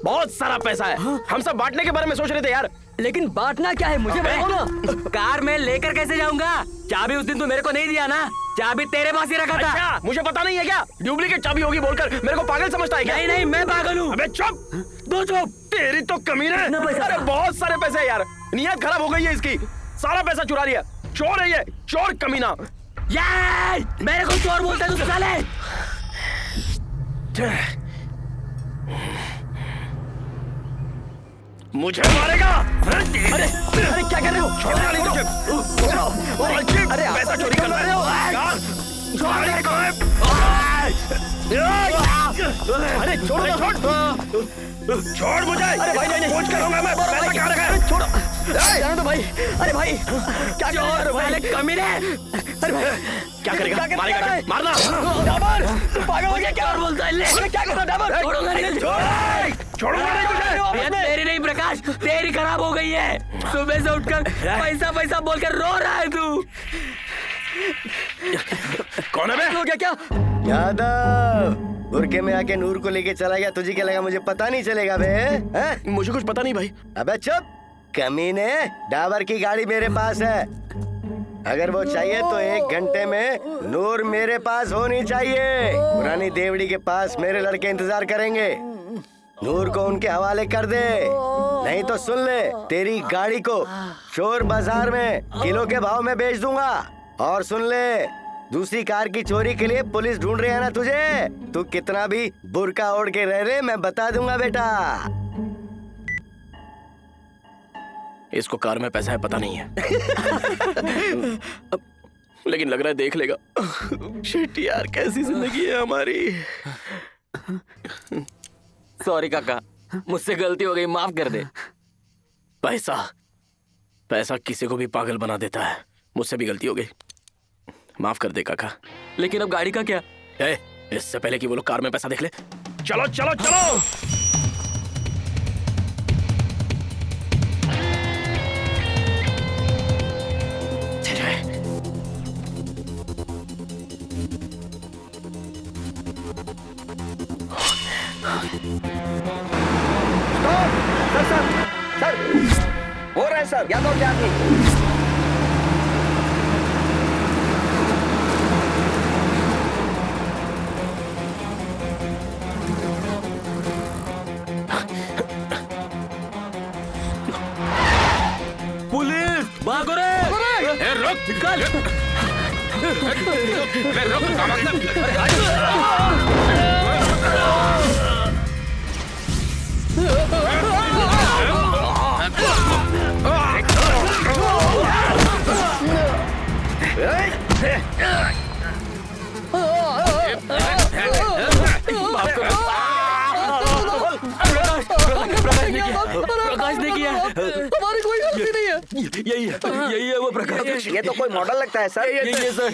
बहुत सारा पैसा है। हम सब बांटने के बारे में सोच रहे थे यार। लेकिन बांटना क्या है मुझे बताओ ना। कार में लेकर कैसे जाऊंगा? चाबी उस दिन तू मेरे को नहीं दिया ना, चाबी तेरे पास ही रखा था। अच्छा, मुझे पता नहीं है क्या? डुप्लीकेट चाबी होगी बोलकर मेरे को पागल समझता है क्या? नहीं नहीं, मैं पागल हूँ। अबे चुप, दो चुप। तेरी तो कमीने। अरे बहुत सारे पैसे है यार, नियत खराब हो गई है इसकी। सारा पैसा चुरा लिया। चोर है ये, चोर कमीना। ये मेरे को चोर बोलता है तू साले। मुझे मारेगा? अरे अरे क्या कर रहे हो? छोड़ना नहीं तुझे। अरे पैसा चोरी कर रहे हो? अरे छोड़ मुझे। अरे भाई नहीं, पूछ करूंगा मैं। पैसा कहाँ रखा है? छोड़ो। जाने दो भाई। अरे भाई क्या कर रहे हो भाई? कमीने। अरे भाई क्या करेगा? मारेगा? मारना। डाबर पागल हो गया क्या? बोलता है ले। क्या कर रहा है डाबर? छोड़ूंगा नहीं, छोड़ूंगा नहीं तुझे। तेरी नहीं प्रकाश, तेरी खराब हो गई है। सुबह से उठकर पैसा पैसा बोलकर रो रहा है तू। कौन है बे? हो गया क्या? यादव बुरके में आके नूर को लेके चला गया। तुझे क्या लगा मुझे पता नहीं चलेगा बे? मुझे कुछ पता नहीं भाई। अबे चुप कमीने, डाबर की गाड़ी मेरे पास है। अगर वो चाहिए तो 1 घंटे में नूर मेरे पास होनी चाहिए। पुरानी देवड़ी के पास मेरे लड़के इंतजार करेंगे। नूर को उनके हवाले कर दे, नहीं तो सुन ले, तेरी गाड़ी को चोर बाजार में किलो के भाव में बेच दूंगा। और सुन ले, दूसरी कार की चोरी के लिए पुलिस ढूंढ रही है ना तुझे। तू कितना भी बुर्का ओढ़ के रह रे, मैं बता दूंगा बेटा। इसको कार में पैसा है पता नहीं है। लेकिन लग रहा है देख लेगा। शिट यार, कैसी जिंदगी है हमारी। सॉरी काका, मुझसे गलती हो गई, माफ कर दे। पैसा पैसा किसी को भी पागल बना देता है। मुझसे भी गलती हो गई, माफ कर दे काका। लेकिन अब गाड़ी का क्या? इससे पहले कि वो लोग कार में पैसा देख ले, चलो चलो चलो। सर हो रहा है सर, यादव के आदमी। भागो रे! ए, रुक! निकाल! रुक! प्रकाश ने किया। हमारी कोई गलती नहीं है। यही है वो प्रकाश। ये तो कोई मॉडल लगता है सर। यही है सर।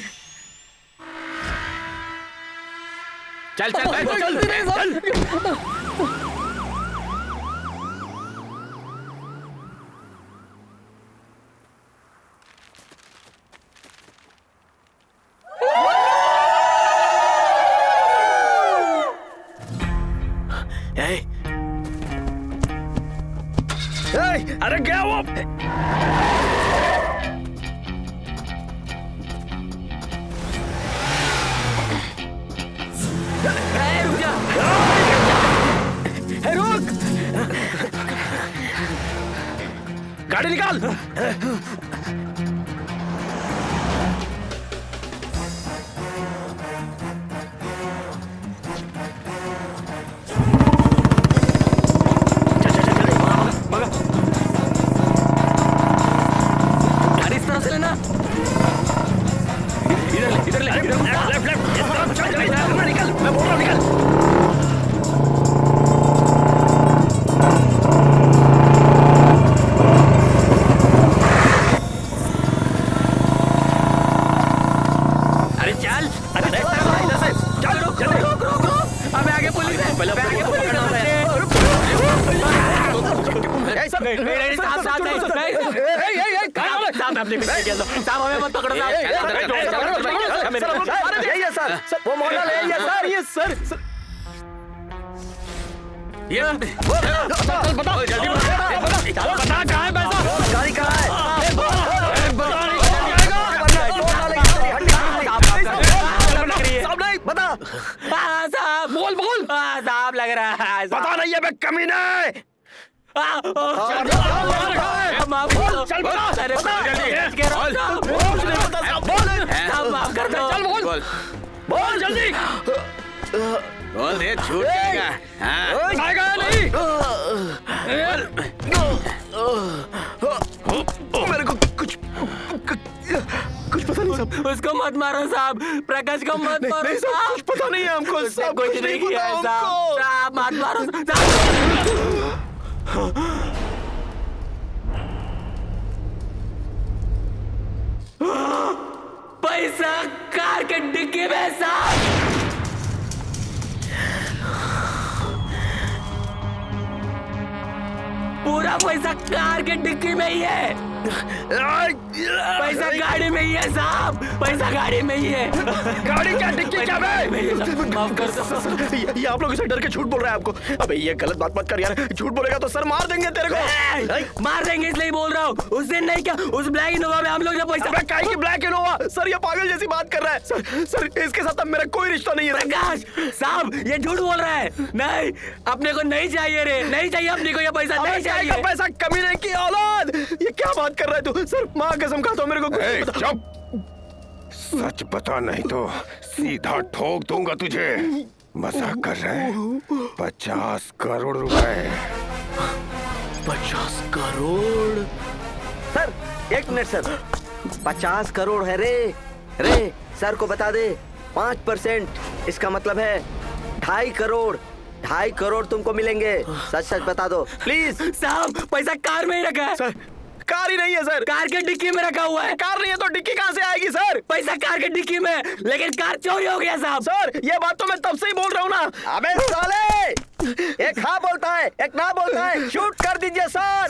चल चल चल चल अरे क्या वो? रुक जा! रुक! गाड़ी निकाल। साहब हमें मत पकड़ो साहब। यही है सर, वो मॉडल है ये सर, ये सर। ये बताओ जल्दी बता कहाँ है पैसा? गाड़ी कहाँ है? बता। साहब बोल बोल। साहब लग रहा है। पता नहीं है बे कमीने। माफ कर दो। चल बोल बोल जल्दी बोल दे, छूट जाएगा। आएगा नहीं। मेरे को कुछ पता नहीं साहब। उसको मत मारो साहब, प्रकाश को मत मारो साहब। कुछ पता नहीं है हमको साहब, कुछ नहीं किया है साहब। साहब मत मारो साहब। पैसा कार के डिक्की में साहब। पूरा पैसा कार के डिक्की में ही है। पैसा गाड़ी में ही है साहब, पैसा गाड़ी में ही है। गाड़ी क्या डिक्की क्या बे? माफ कर दो। ये आप लोग इसे डर के झूठ बोल रहे हैं आपको। अबे ये गलत बात मत कर यार, झूठ बोलेगा तो सर मार देंगे तेरे को। मार देंगे इसलिए बोल रहा हूँ। उस दिन नहीं क्या, उस ब्लैक इनोवा में हम लोग जब पैसा। अबे काहे की ब्लैक इनोवा? सर ये पागल जैसी बात कर रहा है। सर इसके साथ अब मेरा कोई रिश्ता नहीं है। प्रकाश साहब ये झूठ बोल रहा है। नहीं, अपने को नहीं चाहिए रे, नहीं चाहिए अपने को ये पैसा, नहीं चाहिए। पैसा कमीने की औलाद, ये क्या बात कर रहा है तू? सर माँ कसम खाता हूँ मेरे को चुप। सच बता नहीं तो सीधा ठोक दूंगा तुझे। मजाक कर रहे हैं? 50 करोड़ रुपए। 50 करोड़? सर एक मिनट सर, 50 करोड़ है रे। सर को बता दे 5%, इसका मतलब है 2.5 करोड़। 2.5 करोड़ तुमको मिलेंगे। सच बता दो प्लीज। साहब पैसा कार में ही रखा है। सर कार ही नहीं है सर, कार के डिक्की में रखा हुआ है। कार नहीं है तो डिक्की कहाँ से आएगी सर? पैसा कार के डिक्की में, लेकिन कार चोरी हो गया साहब। सर ये बात तो मैं तब से ही बोल रहा हूँ ना। अबे साले, एक हाँ बोलता है एक ना बोलता है। शूट कर दीजिए सर।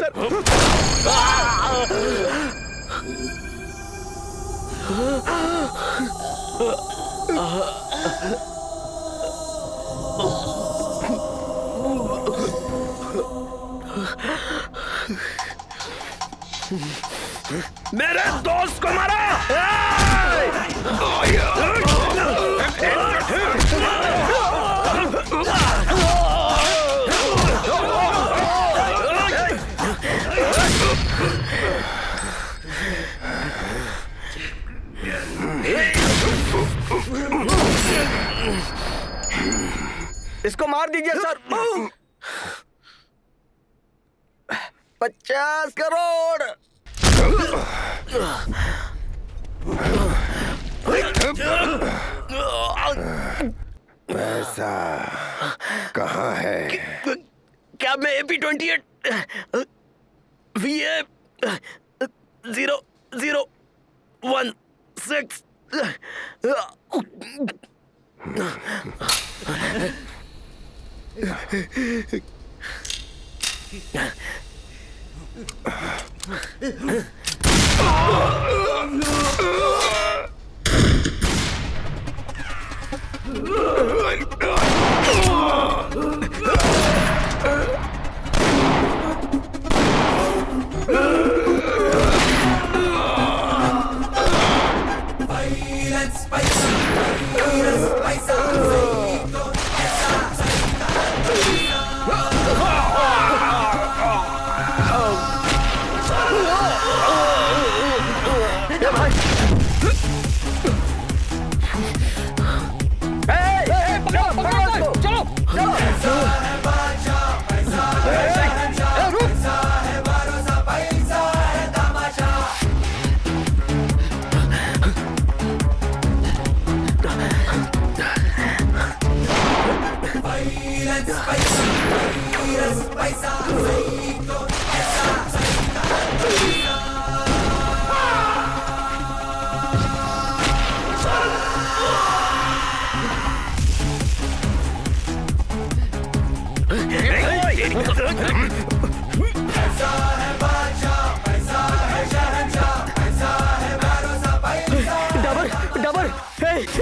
मेरे दोस्त को मारा। इसको मार दीजिए सर। 50 करोड़। पैसा कहाँ है? क्या मैं AP28 VA 0016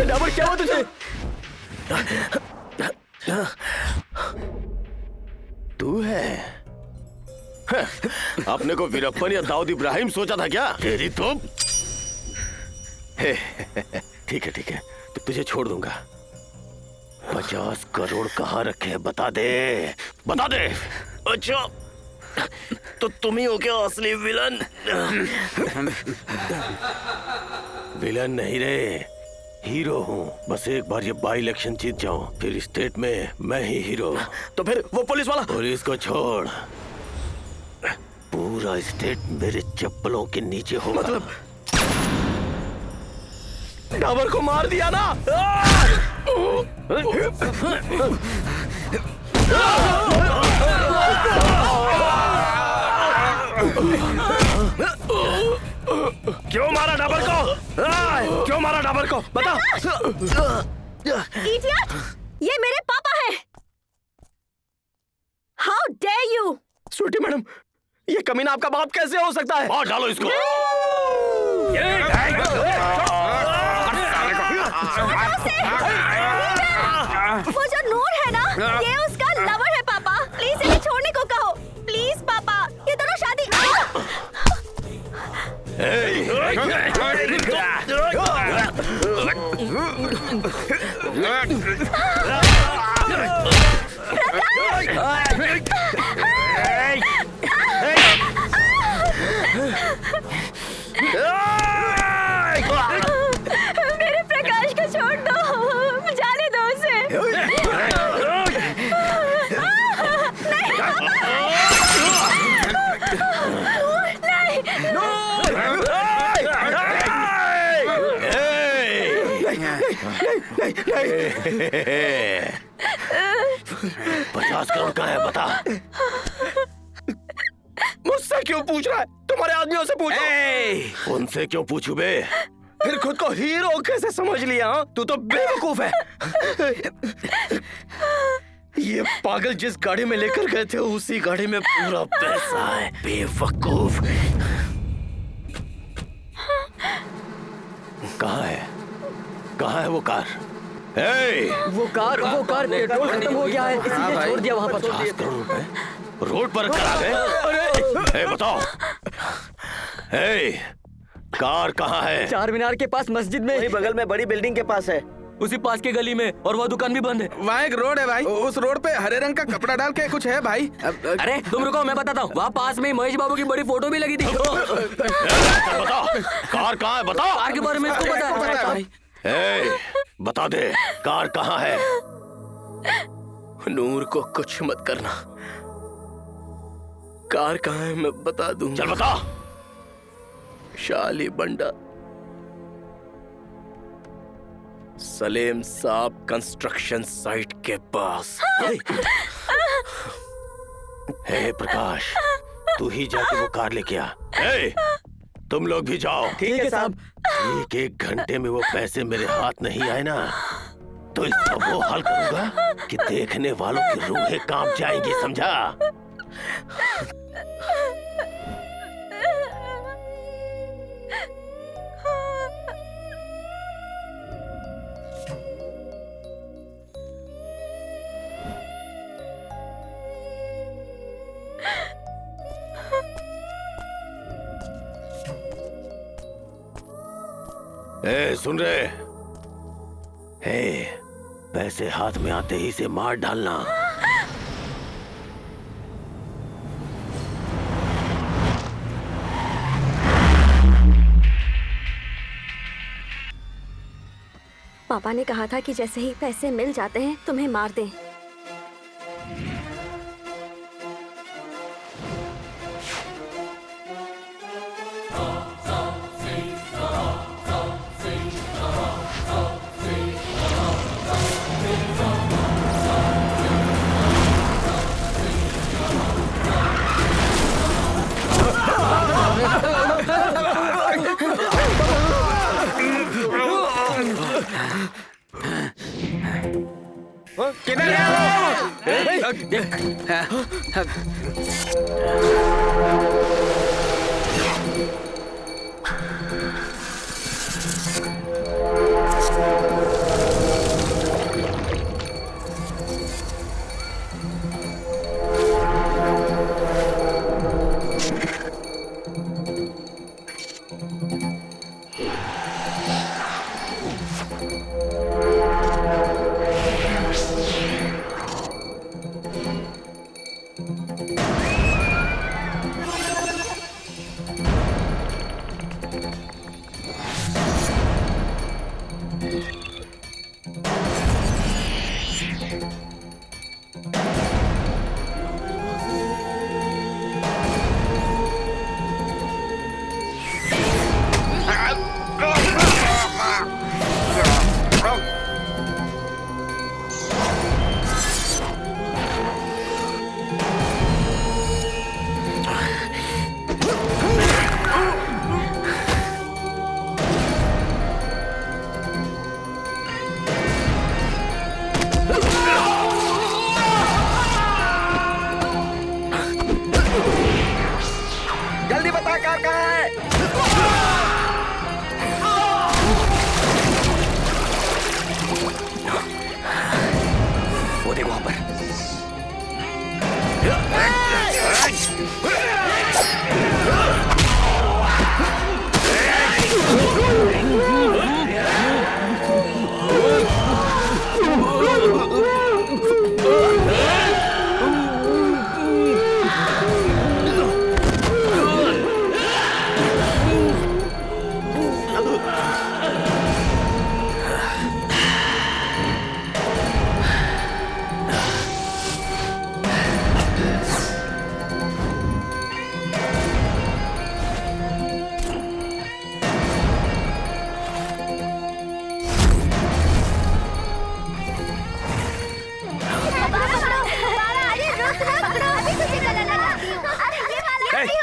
डाबर क्या हुआ तुझे? तू है? अपने को वीरप्पन या दाऊद इब्राहिम सोचा था क्या? तेरी तो ठीक है तो तुझे छोड़ दूंगा। 50 करोड़ कहाँ रखे हैं बता दे। अच्छा तो तुम ही हो क्या असली विलन? विलन नहीं रे, हीरो हूँ। बस एक बार ये बाई इलेक्शन जीत जाऊं, फिर स्टेट में मैं ही हीरो। तो फिर वो पुलिस वाला? पुलिस को छोड़, पूरा स्टेट मेरे चप्पलों के नीचे होगा। मतलब डाबर को मार दिया ना? क्यों मारा डाबर को? क्यों मारा डाबर को? बता। इडियट! ये मेरे पापा हैं। How dare you! Sweety madam, ये कमीना आपका बाप कैसे हो सकता है? मार डालो इसको। वो जो नूर है ना, ये उसका लवर है पापा। प्लीज इन्हें छोड़ने को कहो। प्लीज पापा, ये दोनों शादी मेरे प्रकाश को छोड़ दो, जाने दो उसे। नहीं। 50 करोड़ का है बता। मुझसे क्यों पूछ रहा है? तुम्हारे आदमियों से पूछो। उनसे क्यों पूछू बे? फिर खुद को हीरो कैसे समझ लिया? तू तो बेवकूफ है। ये पागल जिस गाड़ी में लेकर गए थे उसी गाड़ी में पूरा पैसा है। बेवकूफ। कहाँ है वो कार? वो कार पेट्रोल खत्म हो गया है, इसलिए छोड़ दिया वहाँ पर। 50 करोड़ रुपए रोड पर करा गए। अरे बताओ, कार कहाँ है? चार मीनार के पास मस्जिद में। वही बगल में बड़ी बिल्डिंग के पास है। उसी पास के गली में, और वो दुकान भी बंद है। वहाँ एक रोड है भाई, उस रोड पे हरे रंग का कपड़ा डाल के कुछ है भाई। अरे तुम रुको, मैं बताता हूँ। वहाँ पास में महेश बाबू की बड़ी फोटो भी लगी थी। बताओ कार कहाँ है? बताओ। कार के बारे में इसको पता है। बता दे कार कहाँ है? नूर को कुछ मत करना। कार कहाँ है मैं बता दूंगा। चल बता। शाली बंडा, सलेम साहब कंस्ट्रक्शन साइट के पास। हे प्रकाश, तू ही जाके वो कार लेके आ। हे, तुम लोग भी जाओ। ठीक है साहब। ठीक 1 घंटे में वो पैसे मेरे हाथ नहीं आए ना, तो इसका वो हाल करूंगा कि देखने वालों की रूहें कांप जाएंगी, समझा? ए, सुन रहे? हे, पैसे हाथ में आते ही से मार डालना। पापा ने कहा था कि जैसे ही पैसे मिल जाते हैं तुम्हें मार दें।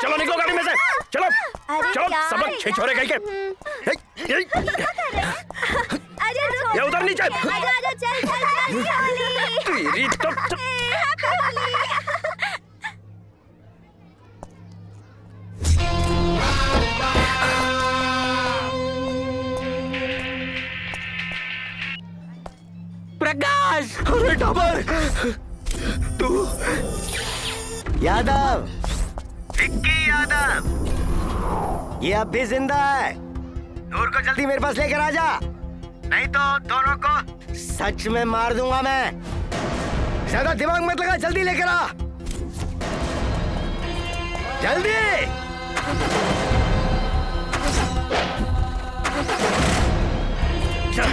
चलो निकलो गाड़ी में से, चलो चलो सबक छिछोरे कहीं के। ये उधर नीचे। तेरी तो प्रकाश, अरे डबर, तू यादव, विक्की यादव, ये अब भी जिंदा है। नूर को जल्दी मेरे पास लेकर आ जा, नहीं तो दोनों को सच में मार दूंगा मैं। ज्यादा दिमाग मत लगा, जल्दी लेकर आ, जल्दी। चल।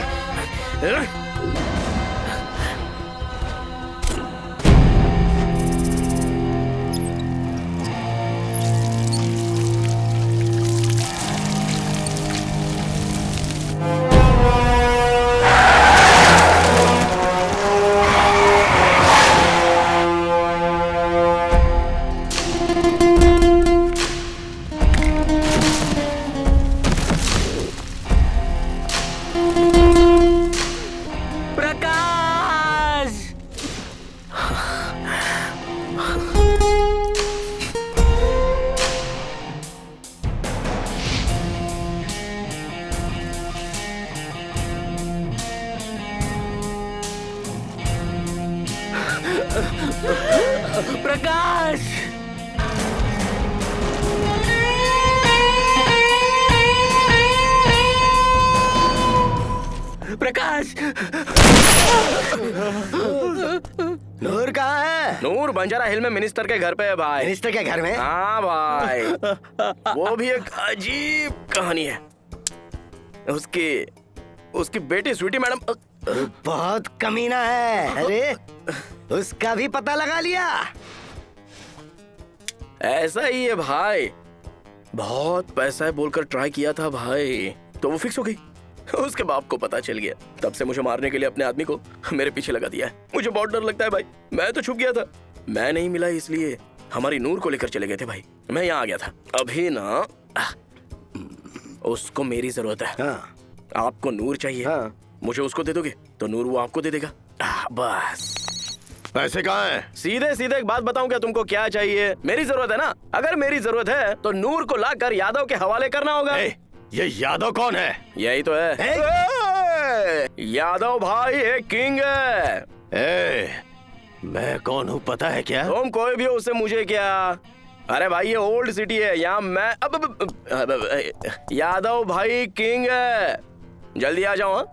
प्रकाश प्रकाश नूर कहाँ है? नूर बंजारा हिल में मिनिस्टर के घर पे है भाई। मिनिस्टर के घर में? हाँ भाई। वो भी एक अजीब कहानी है। उसकी बेटी स्वीटी मैडम बहुत कमीना है। अरे उसका भी पता लगा लिया? ऐसा ही है भाई, बहुत पैसा है बोलकर ट्राई किया था भाई, तो वो फिक्स हो गई। उसके बाप को पता चल गया, तब से मुझे मारने के लिए अपने आदमी को मेरे पीछे लगा दिया है। मुझे बहुत डर लगता है भाई, मैं तो छुप गया था। मैं नहीं मिला इसलिए हमारी नूर को लेकर चले गए थे भाई। मैं यहाँ आ गया था। अभी ना उसको मेरी जरूरत है। हाँ। आपको नूर चाहिए। हाँ। मुझे उसको दे दोगे तो नूर वो आपको दे देगा। बस। पैसे कहाँ हैं? सीधे सीधे एक बात बताऊं क्या तुमको, क्या चाहिए? मेरी जरूरत है ना, अगर मेरी जरूरत है तो नूर को लाकर यादव के हवाले करना होगा। ये यादव कौन है? यही तो है। यादव भाई एक किंग है। मैं कौन हूँ पता है क्या? तुम कोई भी हो उससे मुझे क्या। अरे भाई ये ओल्ड सिटी है, यहाँ मैं यादव भाई किंग है। जल्दी आ जाओ।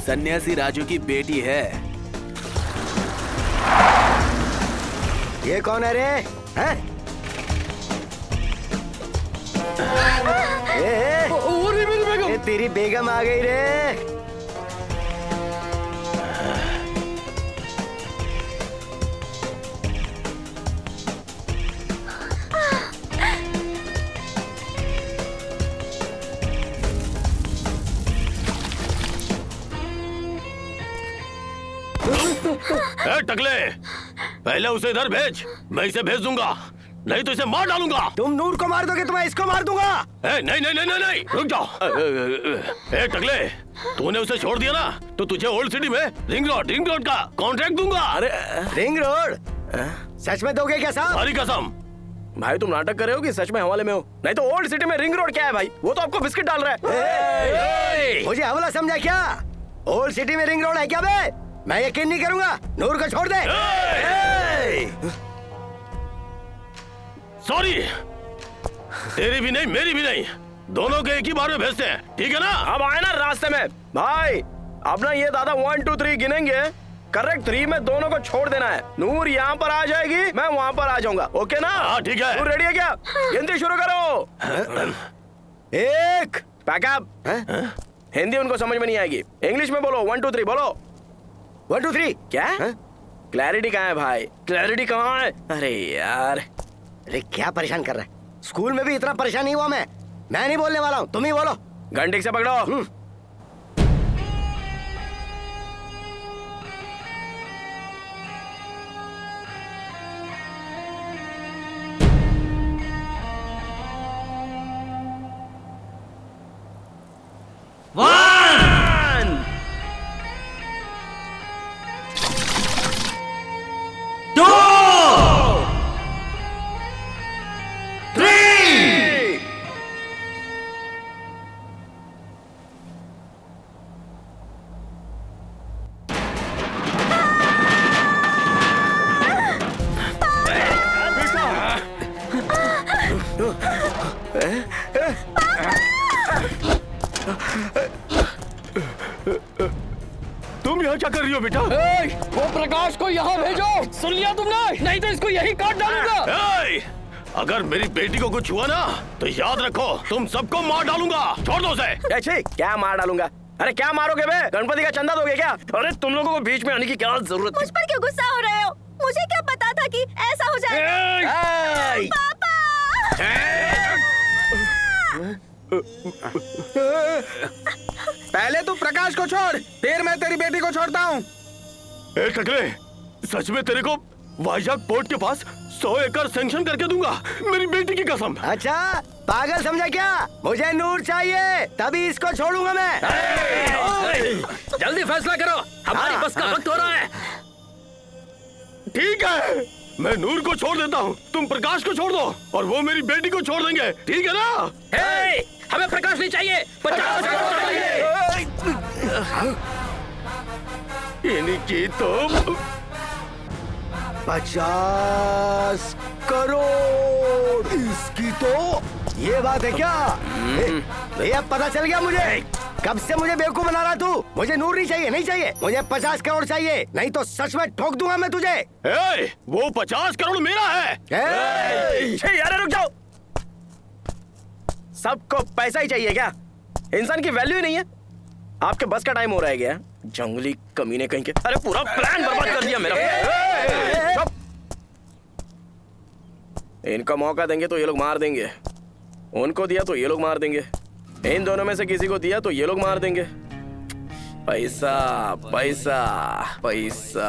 सन्यासी राजू की बेटी है। ये कौन है रे? हैं? ये तेरी बेगम आ गई रे। टकले, पहले उसे इधर भेज, मैं इसे भेज दूंगा, नहीं तो इसे मार डालूंगा। तुम नूर को मार दोगे तो मैं इसको मार दूंगा। नहीं नहीं नहीं नहीं नहीं, रुक जाओ। टकले, तूने उसे छोड़ दिया ना तो तुझे ओल्ड सिटी में रिंग रोड का कॉन्ट्रैक्ट दूंगा। अरे रिंग रोड? सच में दोगे क्या साहब? हमारी कसम। भाई तुम नाटक कर रहे हो कि सच में हवाले में हो? नहीं तो ओल्ड सिटी में रिंग रोड क्या है भाई? वो तो आपको बिस्किट डाल रहा है। मुझे हवाला समझा क्या? ओल्ड सिटी में रिंग रोड है क्या बे? मैं यकीन नहीं करूंगा। नूर को छोड़ दे। सॉरी, तेरी भी नहीं मेरी भी नहीं, दोनों के एक ही बार में भेजते हैं, ठीक है ना? अब आए ना रास्ते में भाई, अब ना ये दादा 1 2 3 गिनेंगे, करेक्ट 3 में दोनों को छोड़ देना है। नूर यहाँ पर आ जाएगी, मैं वहाँ पर आ जाऊंगा। ओके ना? हाँ ठीक है। तू रेडी है क्या? गिनती शुरू करो। 1 पैकअप। हिंदी उनको समझ में नहीं आएगी, इंग्लिश में बोलो। 1 2 3 बोलो। 1 2 3 क्या? क्लैरिटी कहाँ है भाई? क्लैरिटी कहाँ है? अरे यार, अरे क्या परेशान कर रहा है? स्कूल में भी इतना परेशान नहीं हुआ मैं नहीं बोलने वाला हूँ, तुम ही बोलो। घंटी से पकड़ो। तुम यहाँ क्या कर रही हो बेटा? वो प्रकाश को यहाँ भेजो। सुन लिया तुमने? नहीं तो इसको यही काट डालूंगा। अगर मेरी बेटी को कुछ हुआ ना तो याद रखो तुम सबको मार डालूंगा। छोड़ दो उसे। क्या मार डालूंगा? अरे क्या मारोगे बे? गणपति का चंदा दोगे क्या? अरे तुम लोगों को बीच में आने की क्या जरूरत थी? मुझ पर क्यों गुस्सा हो रहे हो? मुझे क्या पता था कि ऐसा हो जाएगा? पापा! पहले तू प्रकाश को छोड़, फिर मैं तेरी बेटी को छोड़ता हूँ। टकले, सच में तेरे को वाइजाग पोर्ट के पास 100 एकड़ सैंक्शन करके दूंगा, मेरी बेटी की कसम। अच्छा, पागल समझा क्या? मुझे नूर चाहिए, तभी इसको छोड़ूंगा मैं। जल्दी फैसला करो, हमारी बस का वक्त हो रहा है। ठीक है, मैं नूर को छोड़ देता हूँ, तुम प्रकाश को छोड़ दो और वो मेरी बेटी को छोड़ देंगे, ठीक है ना? हे, हमें प्रकाश नहीं चाहिए, 50 करोड़ चाहिए। इनकी तो 50 करोड़, इसकी तो ये बात है क्या? भैया पता चल गया मुझे, कब से मुझे बेवकूफ बना रहा तू। मुझे नूर नहीं चाहिए, नहीं चाहिए, मुझे 50 करोड़ चाहिए, नहीं तो सच में ठोक दूंगा मैं तुझे। वो 50 करोड़ मेरा है। यार रुक जाओ, सबको पैसा ही चाहिए क्या? इंसान की वैल्यू ही नहीं है। आपके बस का टाइम हो रहा है क्या? जंगली कमीने कहीं के, अरे पूरा प्लान बर्बाद कर दिया मेरा। इनका मौका देंगे तो ये लोग मार देंगे, उनको दिया तो ये लोग मार देंगे, इन दोनों में से किसी को दिया तो ये लोग मार देंगे। पैसा पैसा पैसा।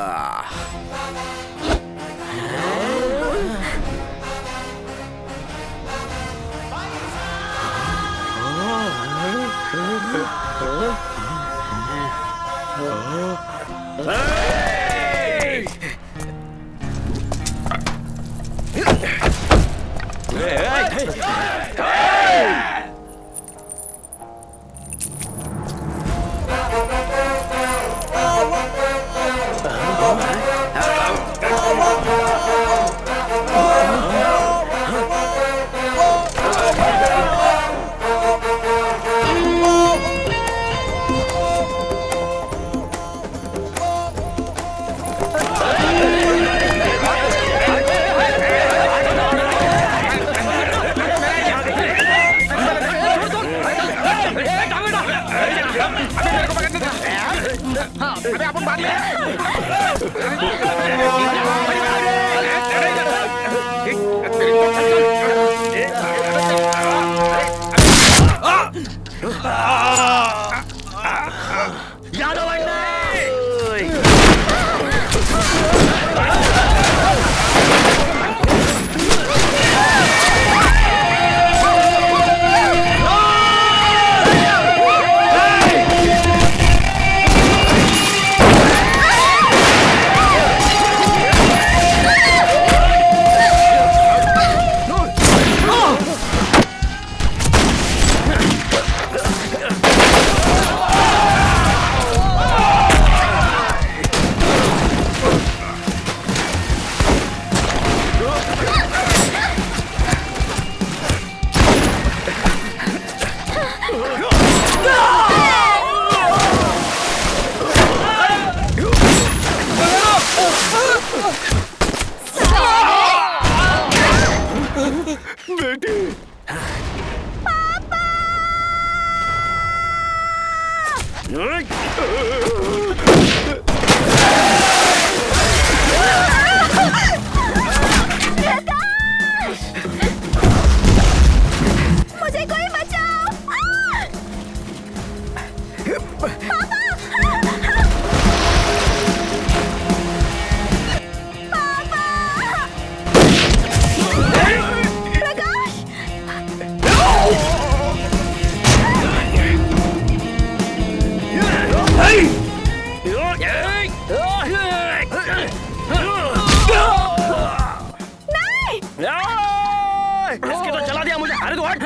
इसकी तो चला दिया मुझे। अरे तू हट।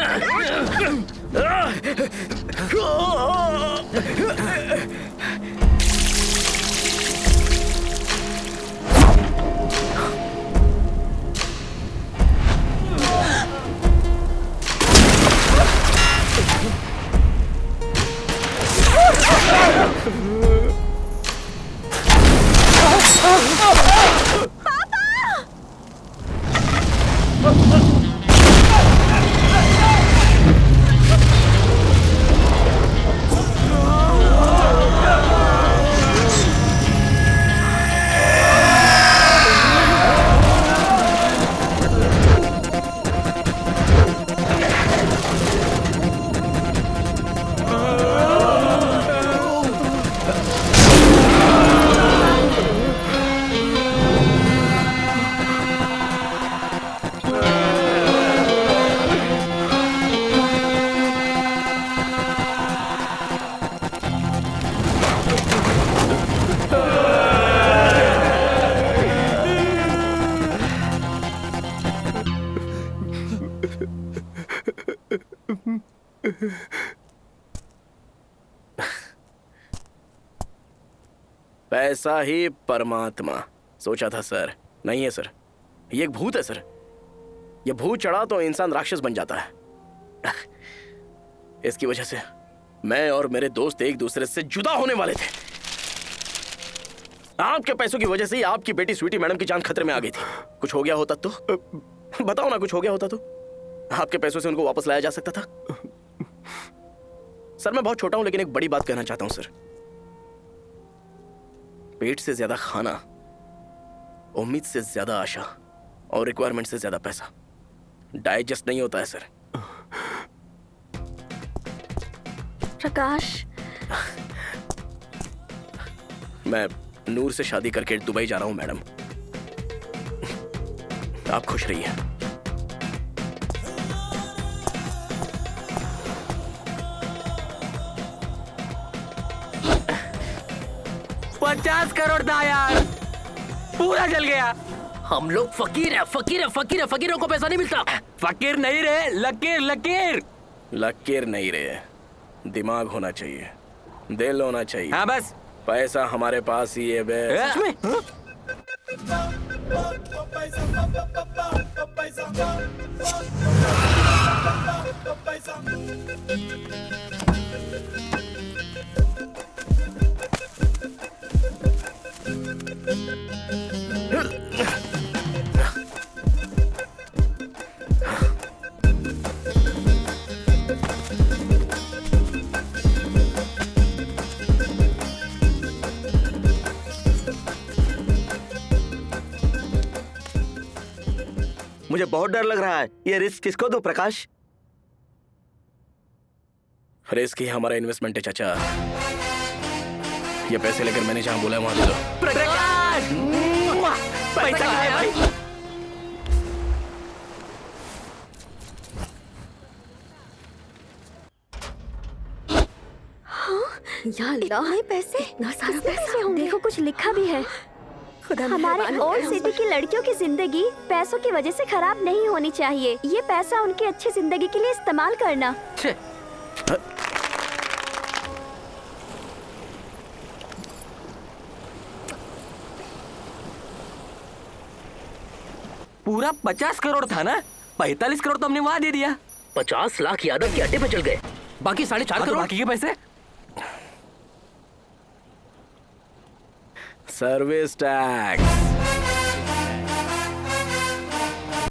पैसा ही परमात्मा सोचा था सर। नहीं है सर, ये एक भूत है सर। ये भूत चढ़ा तो इंसान राक्षस बन जाता है। इसकी वजह से मैं और मेरे दोस्त एक दूसरे से जुदा होने वाले थे। आपके पैसों की वजह से ही आपकी बेटी स्वीटी मैडम की जान खतरे में आ गई थी। कुछ हो गया होता तो बताओ ना, कुछ हो गया होता तो आपके पैसों से उनको वापस लाया जा सकता था। सर मैं बहुत छोटा हूं लेकिन एक बड़ी बात कहना चाहता हूं सर। पेट से ज्यादा खाना, उम्मीद से ज्यादा आशा और रिक्वायरमेंट से ज्यादा पैसा डाइजेस्ट नहीं होता है सर। प्रकाश, मैं नूर से शादी करके दुबई जा रहा हूं मैडम। आप खुश रहिए। $50 करोड़ था यार, पूरा जल गया। हम लोग फकीर है, फकीर है, फकीर है। फकीरों को पैसा नहीं मिलता। फकीर नहीं रहे, लकीर लकीर। लकीर नहीं रहे, दिमाग होना चाहिए, दिल होना चाहिए। हाँ बस, पैसा हमारे पास ही है बे। सच में? मुझे बहुत डर लग रहा है। ये रिस्क किसको दूं प्रकाश? रिस्क ही हमारा इन्वेस्टमेंट है चाचा। ये पैसे लेकर मैंने जहां बोला है वहां दे दो। प्रकाश, पैसा कहाँ है भाई? या अल्लाह, इतने पैसे, इतना सारा पैसे होंगे। देखो कुछ लिखा भी है। हमारे ओल्ड सिटी की लड़कियों की जिंदगी पैसों की वजह से खराब नहीं होनी चाहिए। ये पैसा उनकी अच्छी जिंदगी के लिए इस्तेमाल करना। पूरा 50 करोड़ था ना? 45 करोड़ तो हमने वहां दे दिया। 50 लाख यादव के अड्डे पे चल गए। बाकी 4.5 करोड़ बाकी के पैसे सर्विस टैक्स।